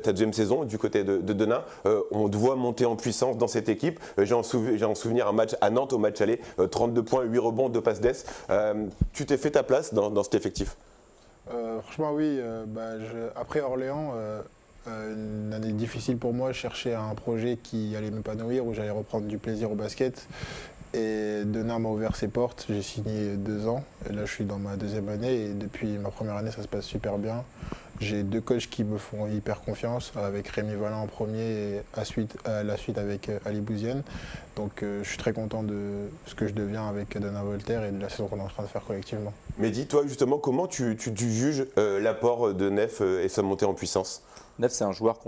ta deuxième saison du côté de Denain. On te voit monter en puissance dans cette équipe. J'ai en souvenir un match à Nantes, au match aller, 32 points, 8 rebonds, 2 passes d'ess. Tu t'es fait ta place dans cet effectif?
Franchement, oui. Après Orléans, une année difficile pour moi. Je cherchais un projet qui allait m'épanouir, où j'allais reprendre du plaisir au basket. Et Denain m'a ouvert ses portes. J'ai signé 2 ans. Et là, je suis dans ma deuxième année. Et depuis ma première année, ça se passe super bien. J'ai 2 coachs qui me font hyper confiance, avec Rémi Valin en premier et à la suite avec Ali Bouzienne. Donc je suis très content de ce que je deviens avec Denain Voltaire et de la saison qu'on est en train de faire collectivement.
Mehdi, toi justement, comment tu juges l'apport de Nef et sa montée en puissance?
Nef, c'est un joueur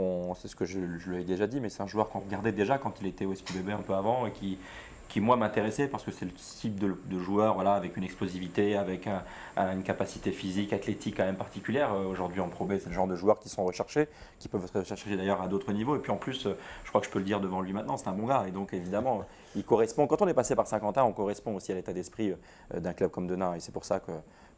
c'est ce que je lui ai déjà dit, mais c'est un joueur qu'on regardait déjà quand il était au SQBB un peu avant et qui moi m'intéressait parce que c'est le type de joueur voilà, avec une explosivité, avec une capacité physique, athlétique quand même particulière. Aujourd'hui en Pro B, c'est le genre de joueurs qui sont recherchés, qui peuvent être recherchés d'ailleurs à d'autres niveaux. Et puis en plus, je crois que je peux le dire devant lui maintenant, c'est un bon gars. Et donc évidemment, il correspond, quand on est passé par Saint-Quentin, on correspond aussi à l'état d'esprit d'un club comme Denain. Et c'est pour ça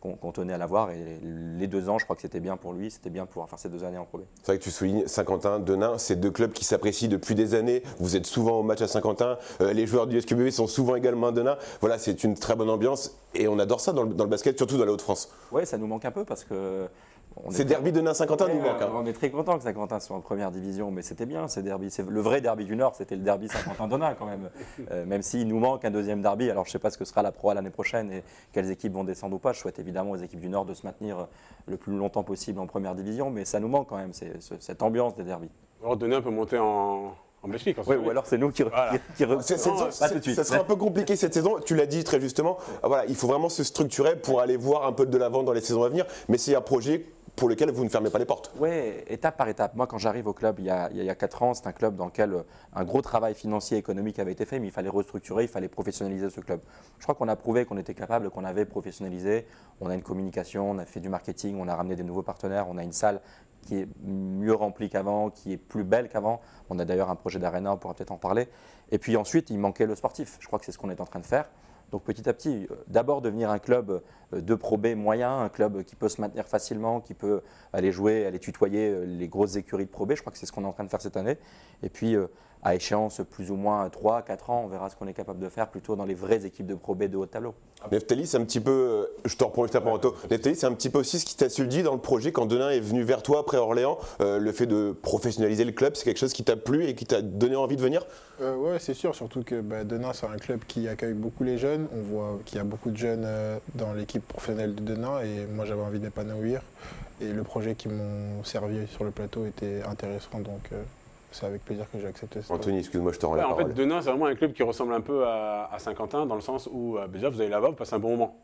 qu'on tenait à l'avoir. Et les 2 ans, je crois que c'était bien pour lui, c'était bien de pouvoir faire ces 2 années en Pro B.
C'est vrai que tu soulignes Saint-Quentin, Denain, c'est 2 clubs qui s'apprécient depuis des années. Vous êtes souvent au match à Saint-Quentin, les joueurs du SQBB sont souvent également à Denain. Voilà, c'est une très bonne ambiance et on adore ça dans le basket, surtout dans la Haute-France.
Oui, ça nous manque un peu parce que...
Ces derbys Denain-Saint-Quentin nous manquent.
On est très content que Saint-Quentin soit en première division, mais c'était bien ces derbys. Le vrai derby du Nord, c'était le derby Saint-Quentin-Denain quand même. Même s'il nous manque un deuxième derby, alors je ne sais pas ce que sera la Pro A l'année prochaine et quelles équipes vont descendre ou pas. Je souhaite évidemment aux équipes du Nord de se maintenir le plus longtemps possible en première division, mais ça nous manque quand même, cette ambiance des derbys.
Alors Denain peut monter en Belgique.
Oui, ou alors c'est nous qui
Voilà.
pas tout de suite.
Ça sera un peu compliqué cette saison, tu l'as dit très justement. Voilà, il faut vraiment se structurer pour aller voir un peu de l'avant dans les saisons à venir, mais c'est un projet pour lequel vous ne fermez pas les portes.
Oui, étape par étape. Moi, quand j'arrive au club il y a 4 ans, c'est un club dans lequel un gros travail financier et économique avait été fait, mais il fallait restructurer, il fallait professionnaliser ce club. Je crois qu'on a prouvé qu'on était capable, qu'on avait professionnalisé. On a une communication, on a fait du marketing, on a ramené des nouveaux partenaires, on a une salle qui est mieux remplie qu'avant, qui est plus belle qu'avant. On a d'ailleurs un projet d'arena, on pourra peut-être en parler. Et puis ensuite, il manquait le sportif. Je crois que c'est ce qu'on est en train de faire. Donc petit à petit, d'abord devenir un club de Pro B moyen, un club qui peut se maintenir facilement, qui peut aller jouer, aller tutoyer les grosses écuries de Pro B. Je crois que c'est ce qu'on est en train de faire cette année. Et puis à échéance plus ou moins 3-4 ans, on verra ce qu'on est capable de faire plutôt dans les vraies équipes de Pro B de haut tableau.
Neftali, c'est un petit peu, je te reprends juste après Anto. Neftali, c'est un petit peu aussi ce qui t'a dit dans le projet quand Denain est venu vers toi après Orléans, le fait de professionnaliser le club, c'est quelque chose qui t'a plu et qui t'a donné envie de venir?
Oui, c'est sûr, surtout que Denain, c'est un club qui accueille beaucoup les jeunes. On voit qu'il y a beaucoup de jeunes dans l'équipe professionnelle de Denain et moi j'avais envie de m'épanouir. Et le projet qu'ils m'ont servi sur le plateau était intéressant, donc c'est avec plaisir que j'ai accepté ça.
Anthony, excuse-moi, je te rends la
En
parole.
fait, Denain, c'est vraiment un club qui ressemble un peu à Saint-Quentin, dans le sens où déjà vous allez là-bas, vous passez un bon moment.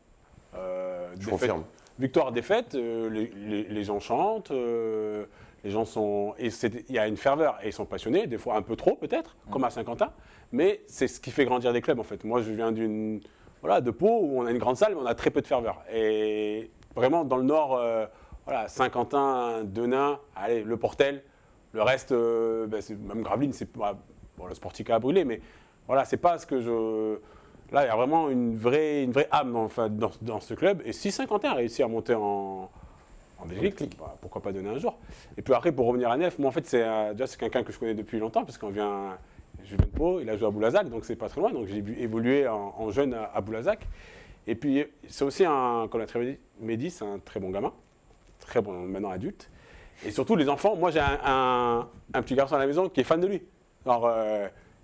Je confirme.
Victoire, défaite, les gens chantent, les gens sont. Il y a une ferveur et ils sont passionnés, des fois un peu trop peut-être, comme à Saint-Quentin, mais c'est ce qui fait grandir des clubs en fait. Moi je viens de Pau où on a une grande salle mais on a très peu de ferveur. Et vraiment dans le Nord, Saint-Quentin, Denain, allez, le Portel, le reste, même Gravelines, c'est pas. Bon, le Sportica a brûlé, mais voilà, c'est pas ce que je. Là, il y a vraiment une vraie âme dans ce club. Et si Saint-Quentin a réussi à monter en Belgique, pourquoi pas donner un jour. Et puis après, pour revenir à Nef, moi en fait, c'est quelqu'un que je connais depuis longtemps, parce je viens de Pau, il a joué à Boulazac, donc c'est pas très loin. Donc j'ai vu évoluer en jeune à Boulazac. Et puis c'est aussi, comme l'a très bien dit Mehdi, c'est un très bon gamin, très bon maintenant adulte. Et surtout les enfants, moi j'ai un petit garçon à la maison qui est fan de lui. Alors,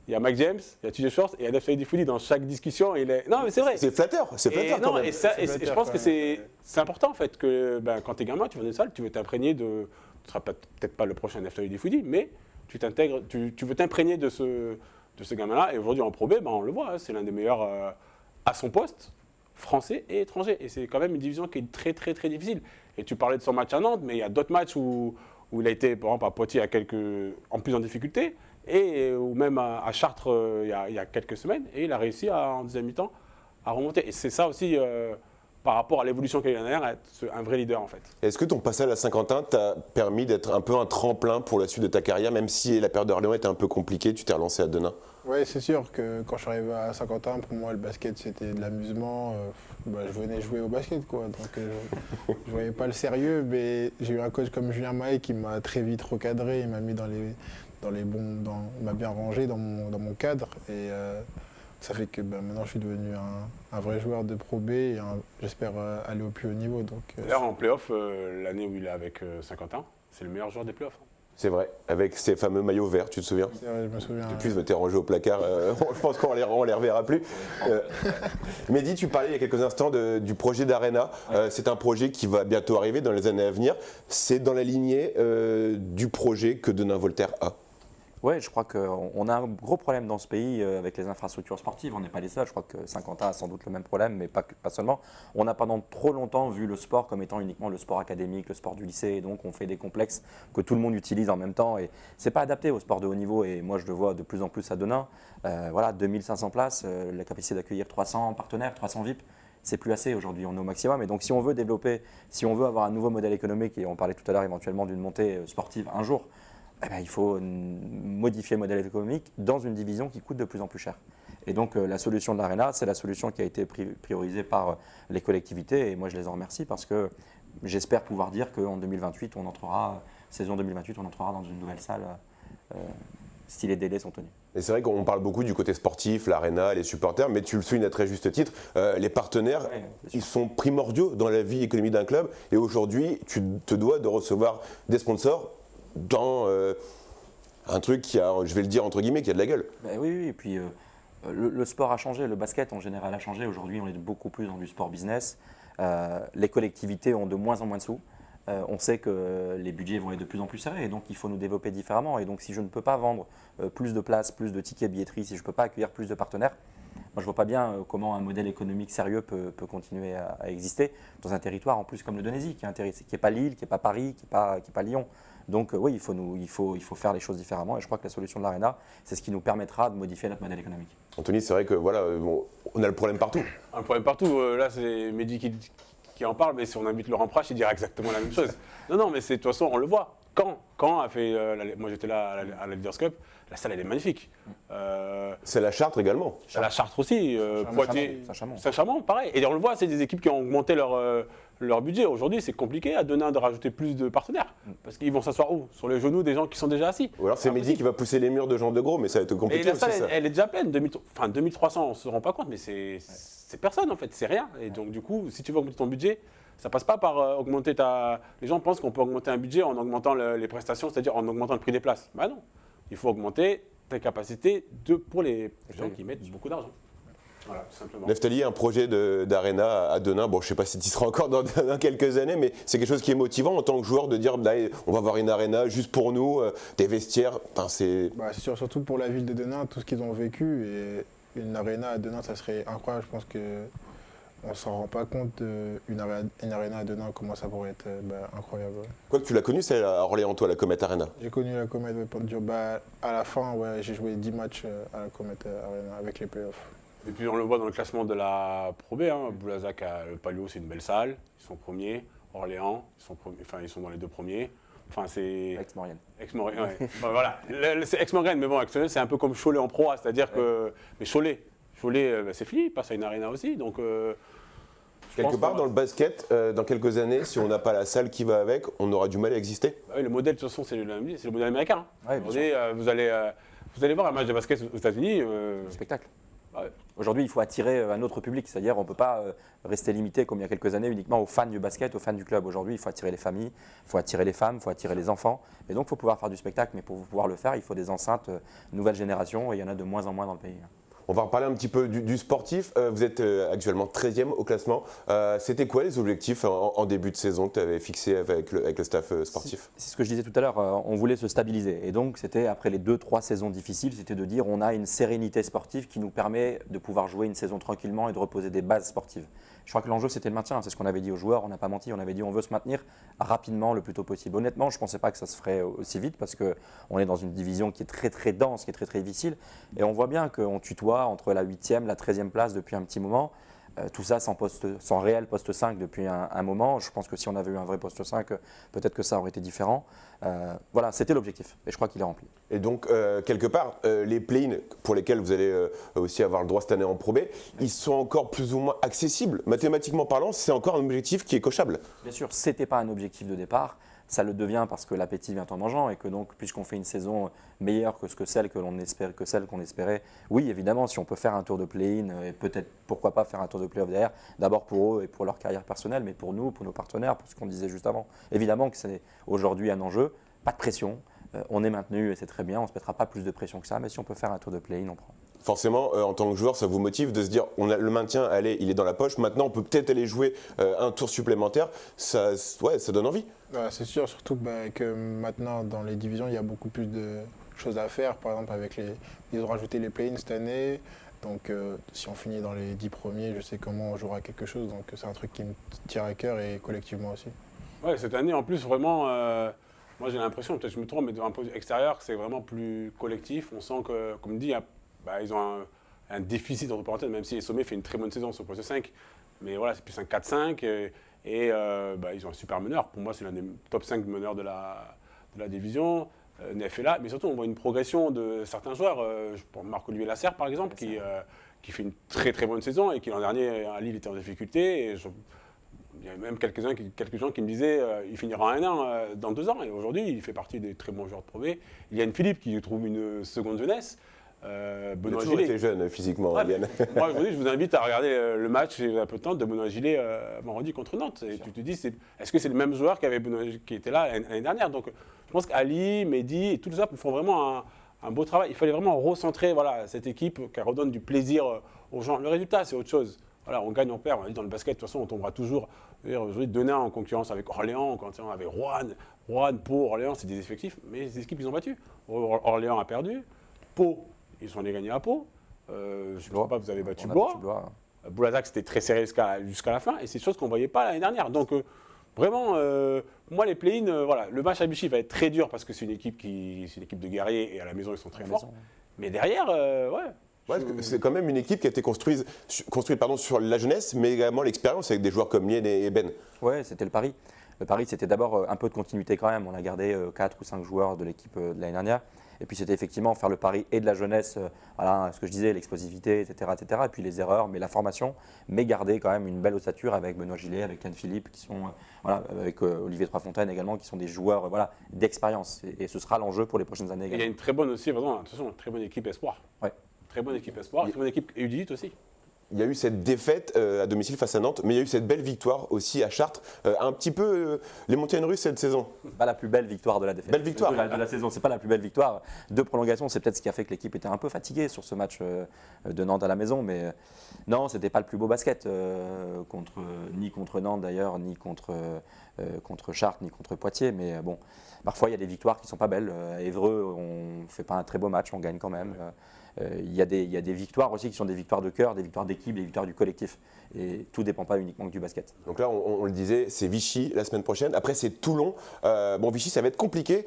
il y a Mike James, il y a TJ Shorts et il y a Nef Saïdi Fouli dans chaque discussion. Non, mais c'est vrai.
C'est flatteur quand même.
Et je pense que c'est important en fait que quand tu es gamin, tu vas dans une salle, tu veux t'imprégner de. Tu ne seras peut-être pas le prochain Nef Saïdi Fouli, mais tu t'intègres, tu veux t'imprégner de ce gamin-là. Et aujourd'hui en Pro B, on le voit, hein, c'est l'un des meilleurs à son poste, français et étranger. Et c'est quand même une division qui est très très très difficile. Et tu parlais de son match à Nantes, mais il y a d'autres matchs où il a été, par exemple, à Poitiers en plus en difficulté. Ou même à Chartres il y a quelques semaines, et il a réussi en deuxième mi-temps à remonter. Et c'est ça aussi, par rapport à l'évolution qu'il y a eu l'année dernière, être un vrai leader en fait.
Est-ce que ton passage à Saint-Quentin t'a permis d'être un peu un tremplin pour la suite de ta carrière, même si la période d'Orléans était un peu compliquée, tu t'es relancé à Denain?
Oui, c'est sûr que quand je suis arrivé à Saint-Quentin, pour moi, le basket, c'était de l'amusement. Je venais jouer au basket, quoi. Donc, je ne voyais pas le sérieux, mais j'ai eu un coach comme Julien Mahé qui m'a très vite recadré. Il m'a mis il m'a bien rangé dans mon cadre. Et ça fait que maintenant, je suis devenu un vrai joueur de Pro B et j'espère aller au plus haut niveau.
D'ailleurs, en play-off, l'année où il est avec Saint-Quentin, c'est le meilleur joueur des play-offs.
C'est vrai, avec ces fameux maillots verts, tu te souviens?
C'est vrai, je me souviens.
En plus, t'es rangé au placard, je pense qu'on les reverra plus. Mehdi, tu parlais il y a quelques instants du projet d'Arena. C'est un projet qui va bientôt arriver dans les années à venir. C'est dans la lignée du projet que Denain-Voltaire a.
Oui, je crois qu'on a un gros problème dans ce pays avec les infrastructures sportives. On n'est pas les seuls. Je crois que Saint-Quentin a sans doute le même problème, mais pas seulement. On a pendant trop longtemps vu le sport comme étant uniquement le sport académique, le sport du lycée. Et donc, on fait des complexes que tout le monde utilise en même temps. Et ce n'est pas adapté au sport de haut niveau. Et moi, je le vois de plus en plus à Denain. 2500 places, la capacité d'accueillir 300 partenaires, 300 VIP. C'est plus assez aujourd'hui, on est au maximum. Et donc, si on veut développer, si on veut avoir un nouveau modèle économique, et on parlait tout à l'heure éventuellement d'une montée sportive un jour, il faut modifier le modèle économique dans une division qui coûte de plus en plus cher. Et donc la solution de l'Arena, c'est la solution qui a été priorisée par les collectivités. Et moi, je les en remercie parce que j'espère pouvoir dire qu'en 2028, saison 2028, on entrera dans une nouvelle salle si les délais sont tenus.
Et c'est vrai qu'on parle beaucoup du côté sportif, l'Arena, les supporters, mais tu le soulignes à très juste titre, les partenaires, ils sont primordiaux dans la vie économique d'un club. Et aujourd'hui, tu te dois de recevoir des sponsors dans un truc qui a, je vais le dire entre guillemets, qui a de la gueule.
Oui, et puis le sport a changé, le basket en général a changé. Aujourd'hui, on est beaucoup plus dans du sport business. Les collectivités ont de moins en moins de sous. On sait que les budgets vont être de plus en plus serrés et donc il faut nous développer différemment. Et donc si je ne peux pas vendre plus de places, plus de tickets billetterie, si je ne peux pas accueillir plus de partenaires, moi je ne vois pas bien comment un modèle économique sérieux peut continuer à exister dans un territoire en plus comme le Donésie, qui n'est pas Lille, qui n'est pas Paris, qui n'est pas Lyon. Donc oui, il faut faire les choses différemment et je crois que la solution de l'Arena, c'est ce qui nous permettra de modifier notre modèle économique.
Anthony, c'est vrai que on a le problème partout.
Un problème partout, là c'est Mehdi qui en parle, mais si on invite Laurent Prache, il dira exactement la même chose. Non, mais de toute façon, on le voit. Quand a fait, moi j'étais là à la Leaders Cup, la salle elle est magnifique.
C'est la Chartres également.
C'est la Chartres aussi, Poitiers, Saint-Chamond, pareil. Et on le voit, c'est des équipes qui ont augmenté leur budget. Aujourd'hui, c'est compliqué à Denain de rajouter plus de partenaires. Parce qu'ils vont s'asseoir où? Sur les genoux des gens qui sont déjà assis.
Ou alors c'est Mehdi qui va pousser les murs de Jean de Gros, mais ça va être compliqué.
Et la
aussi,
salle,
ça.
elle est déjà pleine. 2300, on ne se rend pas compte, mais c'est personne en fait, c'est rien. Et donc du coup, si tu veux augmenter ton budget, ça passe pas par augmenter Les gens pensent qu'on peut augmenter un budget en augmentant les prestations, c'est-à-dire en augmentant le prix des places. Bah non, il faut augmenter ta capacité pour les gens qui mettent beaucoup d'argent. Voilà, tout simplement.
Neftali, un projet d'Arena à Denain, bon je sais pas si tu y seras encore dans quelques années, mais c'est quelque chose qui est motivant en tant que joueur de dire on va avoir une Arena juste pour nous, des vestiaires, c'est
sûr, surtout pour la ville de Denain, tout ce qu'ils ont vécu, et une Arena à Denain, ça serait incroyable. Je pense qu'on ne s'en rend pas compte, une Arena à Denain, comment ça pourrait être incroyable. Ouais.
Quoi que tu l'as connue, celle à Orléans, toi, la Comet Arena.
J'ai connu la Comet à la fin, j'ai joué 10 matchs à la Comet Arena avec les playoffs.
Et puis on le voit dans le classement de la Pro B, Boulazac a le Palio, c'est une belle salle, ils sont premiers. Orléans, ils sont dans les deux premiers. Enfin, c'est
Aix-Maurienne.
Aix-Maurienne, ouais. Voilà, c'est Aix-Maurienne, mais bon, Aix-Maurienne, c'est un peu comme Cholet en Pro A, c'est-à-dire que. Mais Cholet, c'est fini, il passe à une Arena aussi, donc.
Quelque part, dans le basket, dans quelques années, si on n'a pas la salle qui va avec, on aura du mal à exister.
Oui, le modèle, de toute façon, c'est le modèle américain.
Ouais,
vous allez voir un match de basket aux États-Unis.
Spectacle.
Ouais.
Aujourd'hui, il faut attirer un autre public, c'est-à-dire on ne peut pas rester limité, comme il y a quelques années, uniquement aux fans du basket, aux fans du club. Aujourd'hui, il faut attirer les familles, il faut attirer les femmes, il faut attirer les enfants. Et donc, il faut pouvoir faire du spectacle, mais pour pouvoir le faire, il faut des enceintes nouvelle génération, et il y en a de moins en moins dans le pays.
On va reparler un petit peu du sportif. Vous êtes actuellement 13e au classement. C'était quoi les objectifs en début de saison que tu avais fixés avec le staff sportif?
C'est ce que je disais tout à l'heure, on voulait se stabiliser. Et donc, c'était après les 2-3 saisons difficiles, c'était de dire on a une sérénité sportive qui nous permet de pouvoir jouer une saison tranquillement et de reposer des bases sportives. Je crois que l'enjeu, c'était le maintien. C'est ce qu'on avait dit aux joueurs, on n'a pas menti, on avait dit on veut se maintenir rapidement, le plus tôt possible. Honnêtement, je ne pensais pas que ça se ferait aussi vite parce qu'on est dans une division qui est très très dense, qui est très très difficile. Et on voit bien qu'on tutoie entre la 8e, la 13e place depuis un petit moment. Tout ça sans réel poste 5 depuis un moment. Je pense que si on avait eu un vrai poste 5, peut-être que ça aurait été différent. Voilà, c'était l'objectif et je crois qu'il est rempli.
Et donc, quelque part, les play-ins pour lesquels vous allez aussi avoir le droit cette année en Pro B, ils sont encore plus ou moins accessibles. Mathématiquement parlant, c'est encore un objectif qui est cochable.
Bien sûr, ce n'était pas un objectif de départ. Ça le devient parce que l'appétit vient en mangeant et que donc, puisqu'on fait une saison meilleure que celle qu'on espérait, oui, évidemment, si on peut faire un tour de play-in et peut-être, pourquoi pas, faire un tour de play-off derrière, d'abord pour eux et pour leur carrière personnelle, mais pour nous, pour nos partenaires, pour ce qu'on disait juste avant. Évidemment que c'est aujourd'hui un enjeu, pas de pression, on est maintenu et c'est très bien, on ne se mettra pas plus de pression que ça, mais si on peut faire un tour de play-in, on prend.
Forcément, en tant que joueur, ça vous motive de se dire on a le maintien, allez, il est dans la poche. Maintenant, on peut peut-être aller jouer un tour supplémentaire. Ça donne envie.
C'est sûr, surtout que maintenant, dans les divisions, il y a beaucoup plus de choses à faire. Par exemple, ils ont rajouté les play-ins cette année. Donc, si on finit dans les 10 premiers, je sais comment on jouera quelque chose. Donc, c'est un truc qui me tire à cœur et collectivement aussi.
Ouais, cette année, en plus, vraiment, moi j'ai l'impression, peut-être que je me trompe, mais d'un point de vue extérieur, c'est vraiment plus collectif. On sent que, comme dit, ils ont un déficit entre parenthèses, même si les Sommets fait une très bonne saison sur le poste 5. Mais voilà, c'est plus un 4-5 et ils ont un super meneur. Pour moi, c'est l'un des top 5 meneurs de la division. Nef est là, mais surtout on voit une progression de certains joueurs. Pour Marc-Olivier Lasserre par exemple, qui fait une très très bonne saison et qui l'an dernier à Lille était en difficulté. Il y a même quelques gens qui me disaient il finira un an dans 2 ans. Et aujourd'hui, il fait partie des très bons joueurs de Pro B. Il y a Philippe qui trouve une seconde jeunesse.
Benoît Gillet était jeune physiquement, Yann.
Moi, aujourd'hui, je vous invite à regarder le match, il y a un peu de temps, de Benoît Gillet vendredi contre Nantes. Et tu te dis, est-ce que c'est le même joueur qui était là l'année dernière? Donc, je pense qu'Ali, Mehdi et tout ça font vraiment un beau travail. Il fallait vraiment recentrer cette équipe qui redonne du plaisir aux gens. Le résultat, c'est autre chose. Voilà, on gagne, on perd. On a dit dans le basket, de toute façon, on tombera toujours. Aujourd'hui, Denain en concurrence avec Orléans, avec Rouen, Pau, Orléans, c'est des effectifs, mais les équipes, ils ont battu. Orléans a perdu. Pau, ils sont allés gagner à Pau. Je ne sais pas, vous avez battu Blois. Boulazac, c'était très serré jusqu'à la fin. Et c'est des choses qu'on ne voyait pas l'année dernière. Donc, vraiment, moi, les play-in, le match à Vichy va être très dur parce que c'est une équipe de guerriers et à la maison, ils sont très forts. Mais derrière,
c'est quand même une équipe qui a été construite sur la jeunesse, mais également l'expérience avec des joueurs comme Lien et Ben.
Ouais, c'était le pari. Le pari, c'était d'abord un peu de continuité quand même. On a gardé 4 ou 5 joueurs de l'équipe de l'année dernière. Et puis c'était effectivement faire le pari et de la jeunesse, ce que je disais, l'explosivité, etc., etc. Et puis les erreurs, mais la formation, mais garder quand même une belle ossature avec Benoît Gillet, avec Yann Philippe, qui sont, avec Olivier Troisfontaine également, qui sont des joueurs d'expérience. Et ce sera l'enjeu pour les prochaines années également.
Il y a une très bonne aussi, attention, une très bonne équipe espoir.
Ouais.
Très bonne équipe espoir, très bonne équipe U18 aussi.
Il y a eu cette défaite à domicile face à Nantes, mais il y a eu cette belle victoire aussi à Chartres. Un petit peu les montagnes russes cette saison.
Pas la plus belle victoire de la défaite.
Belle victoire.
De la saison, c'est pas la plus belle victoire. De prolongation, c'est peut-être ce qui a fait que l'équipe était un peu fatiguée sur ce match de Nantes à la maison. Mais non, c'était pas le plus beau basket, ni contre Nantes d'ailleurs, ni contre Chartres, ni contre Poitiers. Mais bon, parfois il y a des victoires qui sont pas belles. À Évreux, on fait pas un très beau match, on gagne quand même. Il y a des victoires aussi qui sont des victoires de cœur, des victoires d'équipe, des victoires du collectif. Et tout ne dépend pas uniquement que du basket.
Donc là, on le disait, c'est Vichy la semaine prochaine. Après, c'est Toulon. Vichy, ça va être compliqué.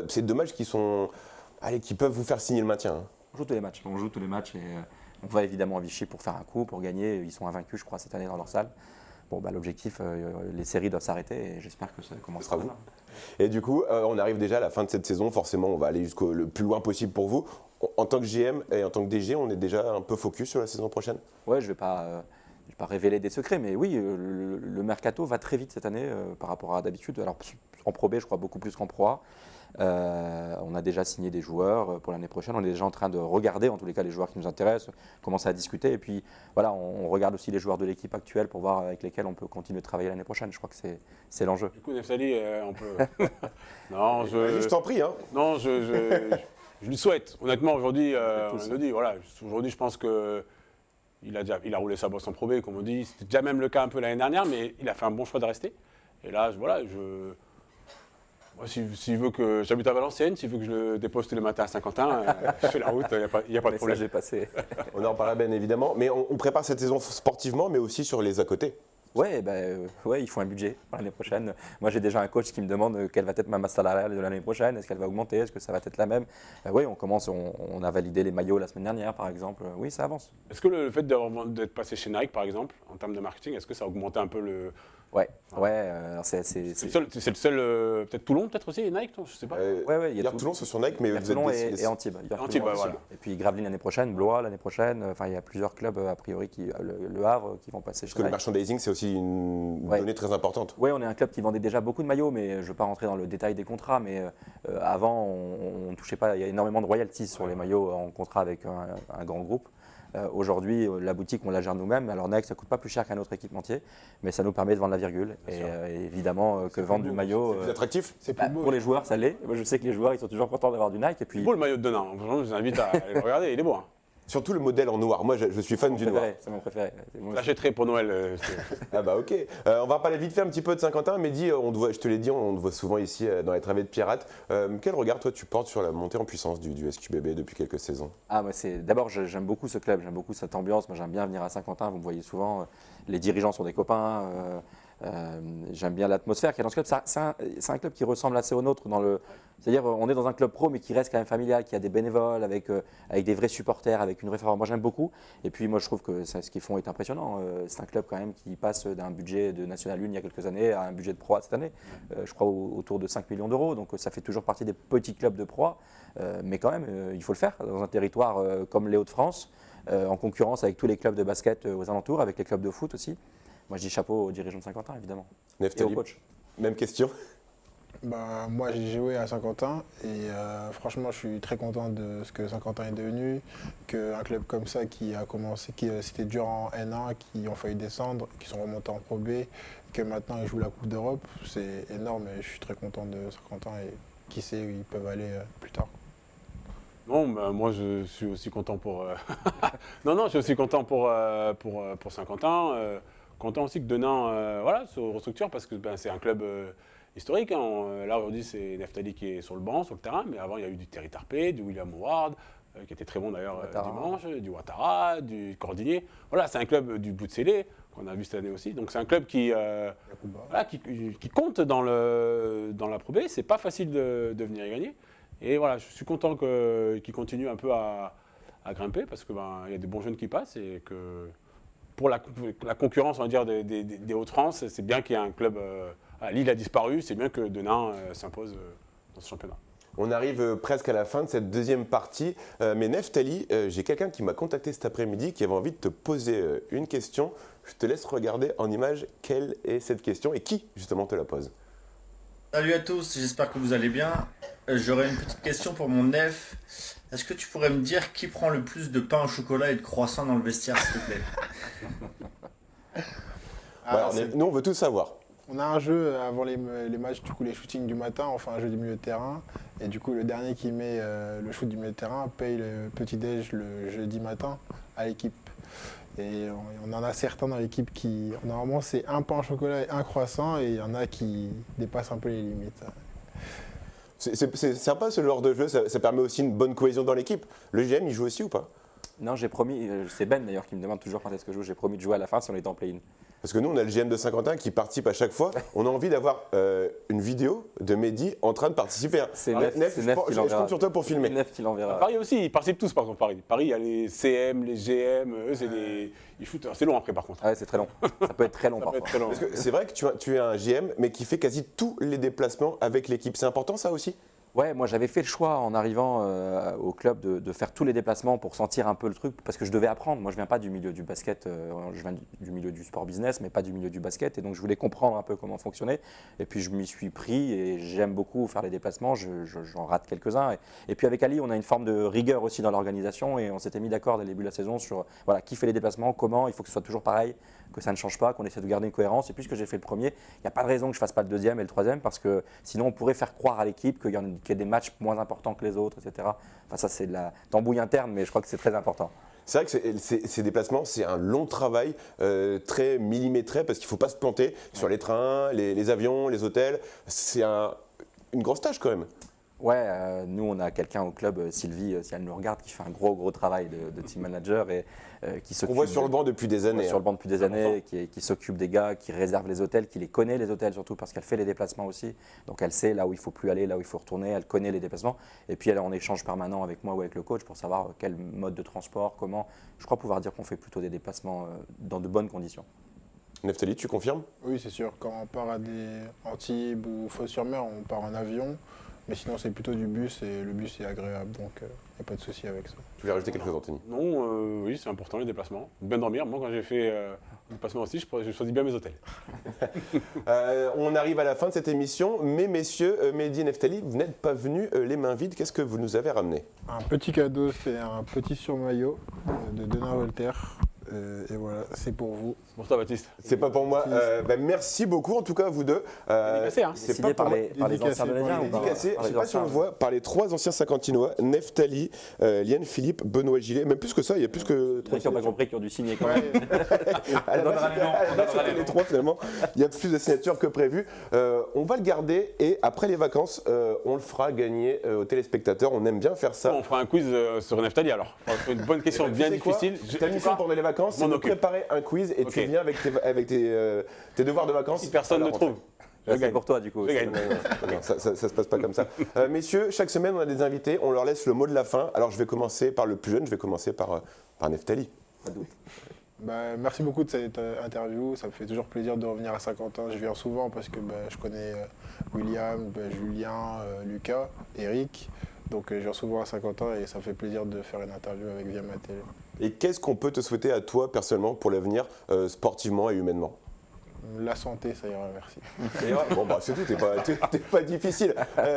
C'est dommage qui peuvent vous faire signer le maintien.
On joue tous les matchs. Et on va évidemment à Vichy pour faire un coup, pour gagner. Ils sont invaincus, je crois, cette année dans leur salle. Bon, l'objectif, les séries doivent s'arrêter et j'espère que ça commencera
vous. Et du coup, on arrive déjà à la fin de cette saison. Forcément, on va aller jusqu'au le plus loin possible pour vous. En tant que GM et en tant que DG, on est déjà un peu focus sur la saison prochaine?
Ouais, je vais pas révéler des secrets, mais oui, le mercato va très vite cette année par rapport à d'habitude. Alors en Pro B, je crois beaucoup plus qu'en Pro A. On a déjà signé des joueurs pour l'année prochaine. On est déjà en train de regarder, en tous les cas, les joueurs qui nous intéressent, commencer à discuter. Et puis, on regarde aussi les joueurs de l'équipe actuelle pour voir avec lesquels on peut continuer de travailler l'année prochaine. Je crois que c'est l'enjeu.
Du coup, Neftali, on peut. Non,
je t'en prie. Hein.
Non, je lui souhaite. Honnêtement, aujourd'hui, on le dit. Aujourd'hui, je pense que. Il a roulé sa bosse en Pro B, comme on dit. C'était déjà même le cas un peu l'année dernière, mais il a fait un bon choix de rester. Et là, s'il veut que j'habite à Valenciennes, s'il veut que je le dépose tous les matins à Saint-Quentin, je fais la route, il n'y a pas de problème.
Passé.
On en reparlera bien évidemment, mais on prépare cette saison sportivement, mais aussi sur les à côté.
Ouais, ouais, il faut un budget pour l'année prochaine. Moi, j'ai déjà un coach qui me demande quelle va être ma masse salariale de l'année prochaine. Est-ce qu'elle va augmenter? Est-ce que ça va être la même? Oui, on a validé les maillots la semaine dernière, par exemple. Oui, ça avance.
Est-ce que le fait d'être passé chez Nike, par exemple, en termes de marketing, est-ce que ça a augmenté un peu le.
Ouais, alors
C'est le seul peut-être Toulon, peut-être aussi, et Nike, je sais pas.
Ouais, il y a
Toulon, c'est sur Nike, mais vous êtes
Toulon et Antibes.
Antibes, voilà.
Et puis Gravelines l'année prochaine, Blois l'année prochaine. Enfin, il y a plusieurs clubs, a priori, le Havre, qui vont passer
Parce
chez
que le
Nike.
merchandising, c'est aussi une donnée très importante.
Oui, on est un club qui vendait déjà beaucoup de maillots, mais je ne veux pas rentrer dans le détail des contrats. Mais avant, on ne touchait pas. Il y a énormément de royalties sur les maillots en contrat avec un grand groupe. Aujourd'hui, la boutique, on la gère nous-mêmes. Alors Nike, ça ne coûte pas plus cher qu'un autre équipementier, mais ça nous permet de vendre la virgule. Et évidemment, que vendre du maillot.
C'est plus attractif.
C'est plus beau.
Pour les joueurs, ça l'est. Moi, je sais que les joueurs, ils sont toujours contents d'avoir du Nike. Et puis,
C'est beau le maillot de Denain. Vraiment, je vous invite à aller le regarder, il est beau. Hein.
Surtout le modèle en noir. Moi, je suis fan du noir.
c'est mon préféré.
J'achèterai pour Noël.
Ah bah ok. On va parler vite fait un petit peu de Saint-Quentin. Mehdi, je te l'ai dit, on te voit souvent ici dans les travées de Pirates. Quel regard toi tu portes sur la montée en puissance du SQBB depuis quelques saisons?
Moi, d'abord, j'aime beaucoup ce club, j'aime beaucoup cette ambiance. Moi, j'aime bien venir à Saint-Quentin. Vous me voyez souvent. Les dirigeants sont des copains. J'aime bien l'atmosphère qu'il y a dans ce club. C'est un club qui ressemble assez au nôtre. C'est-à-dire, on est dans un club pro, mais qui reste quand même familial, qui a des bénévoles, avec des vrais supporters, avec une vraie forme. Moi, j'aime beaucoup. Et puis, moi, je trouve que ce qu'ils font est impressionnant. C'est un club quand même qui passe d'un budget de National 1 il y a quelques années à un budget de Pro A cette année. Je crois autour de 5 millions d'euros. Donc, ça fait toujours partie des petits clubs de Pro A. Mais quand même, il faut le faire dans un territoire comme les Hauts-de-France, en concurrence avec tous les clubs de basket aux alentours, avec les clubs de foot aussi. Moi, je dis chapeau aux dirigeants de Saint-Quentin, évidemment. Et
Neftali,
au coach.
même question.
Moi, j'ai joué à Saint-Quentin et franchement, je suis très content de ce que Saint-Quentin est devenu. Qu'un club comme ça qui a commencé, c'était dur en N1, qui ont failli descendre, qui sont remontés en Pro B, que maintenant ils jouent la Coupe d'Europe, c'est énorme et je suis très content de Saint-Quentin et qui sait où ils peuvent aller plus tard.
Non, moi je suis aussi content pour. Non, je suis aussi content pour Saint-Quentin. Content aussi que Denain se restructure parce que c'est un club historique. Hein. Là aujourd'hui c'est Neftali qui est sur le banc, sur le terrain, mais avant il y a eu du Terry Tarpé, du William Howard, qui était très bon d'ailleurs dimanche, du Ouattara, du Cordinier. Voilà, c'est un club du bout de scellé qu'on a vu cette année aussi. Donc c'est un club qui compte dans la Pro B. C'est pas facile de venir y gagner. Et voilà, je suis content qu'il continue un peu à grimper parce que y a des bons jeunes qui passent et que pour la concurrence, on va dire, des Hauts-de-France, c'est bien qu'il y ait un club. Lille a disparu, c'est bien que Denain s'impose dans ce championnat.
On arrive presque à la fin de cette deuxième partie. Mais Neftali, j'ai quelqu'un qui m'a contacté cet après-midi qui avait envie de te poser une question. Je te laisse regarder en image quelle est cette question et qui justement te la pose.
Salut à tous, j'espère que vous allez bien. J'aurais une petite question pour mon Nef. Est-ce que tu pourrais me dire qui prend le plus de pain au chocolat et de croissants dans le vestiaire, s'il te plaît?
Nous, on veut tout savoir.
On a un jeu avant les matchs, du coup les shootings du matin, on fait un jeu du milieu de terrain. Et du coup, le dernier qui met le shoot du milieu de terrain paye le petit-déj le jeudi matin à l'équipe. Et on en a certains dans l'équipe qui, normalement, c'est un pain au chocolat et un croissant, et il y en a qui dépassent un peu les limites.
C'est sympa ce genre de jeu, ça permet aussi une bonne cohésion dans l'équipe. Le GM, il joue aussi ou pas?
Non, j'ai promis, c'est Ben d'ailleurs qui me demande toujours quand est-ce que je joue, j'ai promis de jouer à la fin si on est en play-in.
Parce que nous, on a le GM de Saint-Quentin qui participe à chaque fois. On a envie d'avoir une vidéo de Mehdi en train de participer.
C'est Nef qui l'enverra.
Je compte sur toi pour filmer.
C'est Nef qui l'enverra.
Paris aussi, ils participent tous par contre. Paris, il y a les CM, les GM, eux, ils shootent. C'est long après par contre.
Ouais, c'est très long. Ça peut être très long
Ça peut
parfois.
être très long.
Parce que c'est vrai que tu es un GM, mais qui fait quasi tous les déplacements avec l'équipe. C'est important ça aussi?
Ouais, moi j'avais fait le choix en arrivant au club de faire tous les déplacements pour sentir un peu le truc, parce que je devais apprendre. Moi je viens pas du milieu du basket, je viens du milieu du sport business, mais pas du milieu du basket, et donc je voulais comprendre un peu comment fonctionnait. Et puis je m'y suis pris et j'aime beaucoup faire les déplacements, j'en rate quelques-uns. Et puis avec Ali, on a une forme de rigueur aussi dans l'organisation, et on s'était mis d'accord dès le début de la saison sur qui fait les déplacements, comment, il faut que ce soit toujours pareil, que ça ne change pas, qu'on essaie de garder une cohérence. Et puisque j'ai fait le premier, il n'y a pas de raison que je ne fasse pas le deuxième et le troisième, parce que sinon on pourrait faire croire à l'équipe qu'il y a des matchs moins importants que les autres, etc. Enfin ça c'est de la tambouille interne, mais je crois que c'est très important.
C'est vrai que ces déplacements, c'est un long travail très millimétré parce qu'il ne faut pas se planter sur les trains, les avions, les hôtels. C'est une grosse tâche quand même.
Ouais, nous on a quelqu'un au club, Sylvie, si elle nous regarde, qui fait un gros travail de team manager et qui
On
s'occupe.
voit sur le banc depuis des années.
Sur le banc depuis des années, qui s'occupe des gars, qui réserve les hôtels, qui les connaît les hôtels surtout parce qu'elle fait les déplacements aussi. Donc elle sait là où il faut plus aller, là où il faut retourner, elle connaît les déplacements. Et puis elle est en échange permanent avec moi ou avec le coach pour savoir quel mode de transport, comment. Je crois pouvoir dire qu'on fait plutôt des déplacements dans de bonnes conditions.
Neftali, tu confirmes?
Oui, c'est sûr. Quand on part à des Antibes ou Fos-sur-Mer, on part en avion. Mais sinon, c'est plutôt du bus et le bus est agréable. Donc, il n'y a pas de souci avec ça.
Tu voulais rajouter quelque chose, Anthony?
Non, oui, c'est important les déplacements. Bien dormir. Moi, quand j'ai fait des déplacements aussi, je choisis bien mes hôtels.
On arrive à la fin de cette émission, mais messieurs, Mehdi et Neftali, vous n'êtes pas venus les mains vides. Qu'est-ce que vous nous avez ramené?
Un petit cadeau, c'est un petit surmaillot de Denain Voltaire. Et voilà, c'est pour vous.
Pour toi, Baptiste.
C'est pas pour moi. Merci beaucoup en tout cas à vous deux.
Dédicacé, hein.
C'est
Décidé
pas pour
par
moi.
les anciens Denaisiens ou par
Dédicacé, je
les
sais pas si on le
anciens
voit, par les 3 anciens Saint-Quentinois, Neftali, Liane Philippe, Benoît Gillet, même plus que ça, il y a plus que 3
Ceux qui n'ont pas compris, qui ont dû signer quand même.
À la base, c'était les 3 finalement. Il y a plus de signatures que prévu. On va le garder et après les vacances, on le fera gagner aux téléspectateurs. On aime bien faire ça.
On fera un quiz sur Neftali alors. Une bonne question
Tu
bien
sais quoi,
difficile.
Ta mission pendant les vacances, c'est
m'en
de
occupe.
préparer un quiz et tu
Ok.
viens avec tes devoirs de vacances.
Si personne
à la
ne
rentrée.
trouve, je
C'est
gagne.
pour toi du coup.
Je gagne.
Non, ça se passe pas comme ça. Messieurs, chaque semaine, on a des invités. On leur laisse le mot de la fin. Alors, je vais commencer par le plus jeune. Je vais commencer par Neftali.
Pas de doute.
Merci beaucoup de cette interview. Ça me fait toujours plaisir de revenir à Saint-Quentin. Je viens souvent parce que je connais William, Julien, Lucas, Eric. Donc, je viens souvent à Saint-Quentin et ça me fait plaisir de faire une interview avec Viamatel.
Et qu'est-ce qu'on peut te souhaiter à toi, personnellement, pour l'avenir, sportivement et humainement?
La santé, ça ira, merci.
Bon, c'est tout. T'es pas difficile.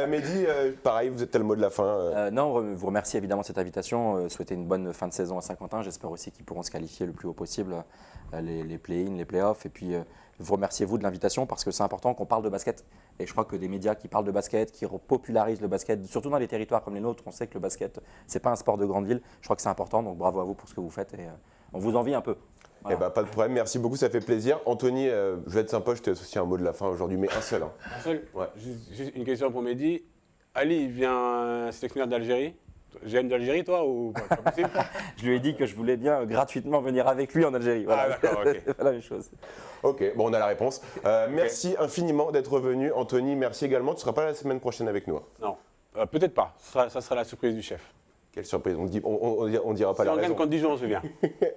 Mehdi, pareil, vous êtes le mot de la fin.
Non, vous remercie évidemment de cette invitation. Souhaiter une bonne fin de saison à Saint-Quentin. J'espère aussi qu'ils pourront se qualifier le plus haut possible, les play-in, les play-offs. Et puis, vous remerciez vous de l'invitation parce que c'est important qu'on parle de basket. Et je crois que des médias qui parlent de basket, qui popularisent le basket, surtout dans les territoires comme les nôtres, on sait que le basket, c'est pas un sport de grande ville. Je crois que c'est important. Donc, bravo à vous pour ce que vous faites. Et on vous envie un peu. Voilà.
Eh ben, pas de problème, merci beaucoup, ça fait plaisir. Anthony, je vais être sympa, je t'ai associé un mot de la fin aujourd'hui, mais un seul.
Un seul.
Ouais.
Juste une question pour Mehdi. Ali, il vient sélectionneur d'Algérie. GM d'Algérie, toi, ou pas? C'est pas possible?
Je lui ai dit que je voulais bien gratuitement venir avec lui en Algérie. Voilà.
Ah, d'accord, ok.
C'est pas la même chose.
Ok, bon, on a la réponse. Merci infiniment d'être venu. Anthony, merci également. Tu ne seras pas la semaine prochaine avec nous.
Non, peut-être pas. Ça sera la surprise du chef.
Quelle surprise, on dira pas
Si
la
on gagne
raison.
contre Dijon, je viens.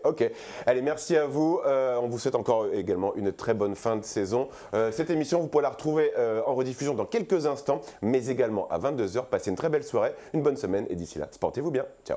Ok, allez, merci à vous. On vous souhaite encore également une très bonne fin de saison. Cette émission, vous pourrez la retrouver en rediffusion dans quelques instants, mais également à 22h. Passez une très belle soirée, une bonne semaine et d'ici là, sportez-vous bien. Ciao.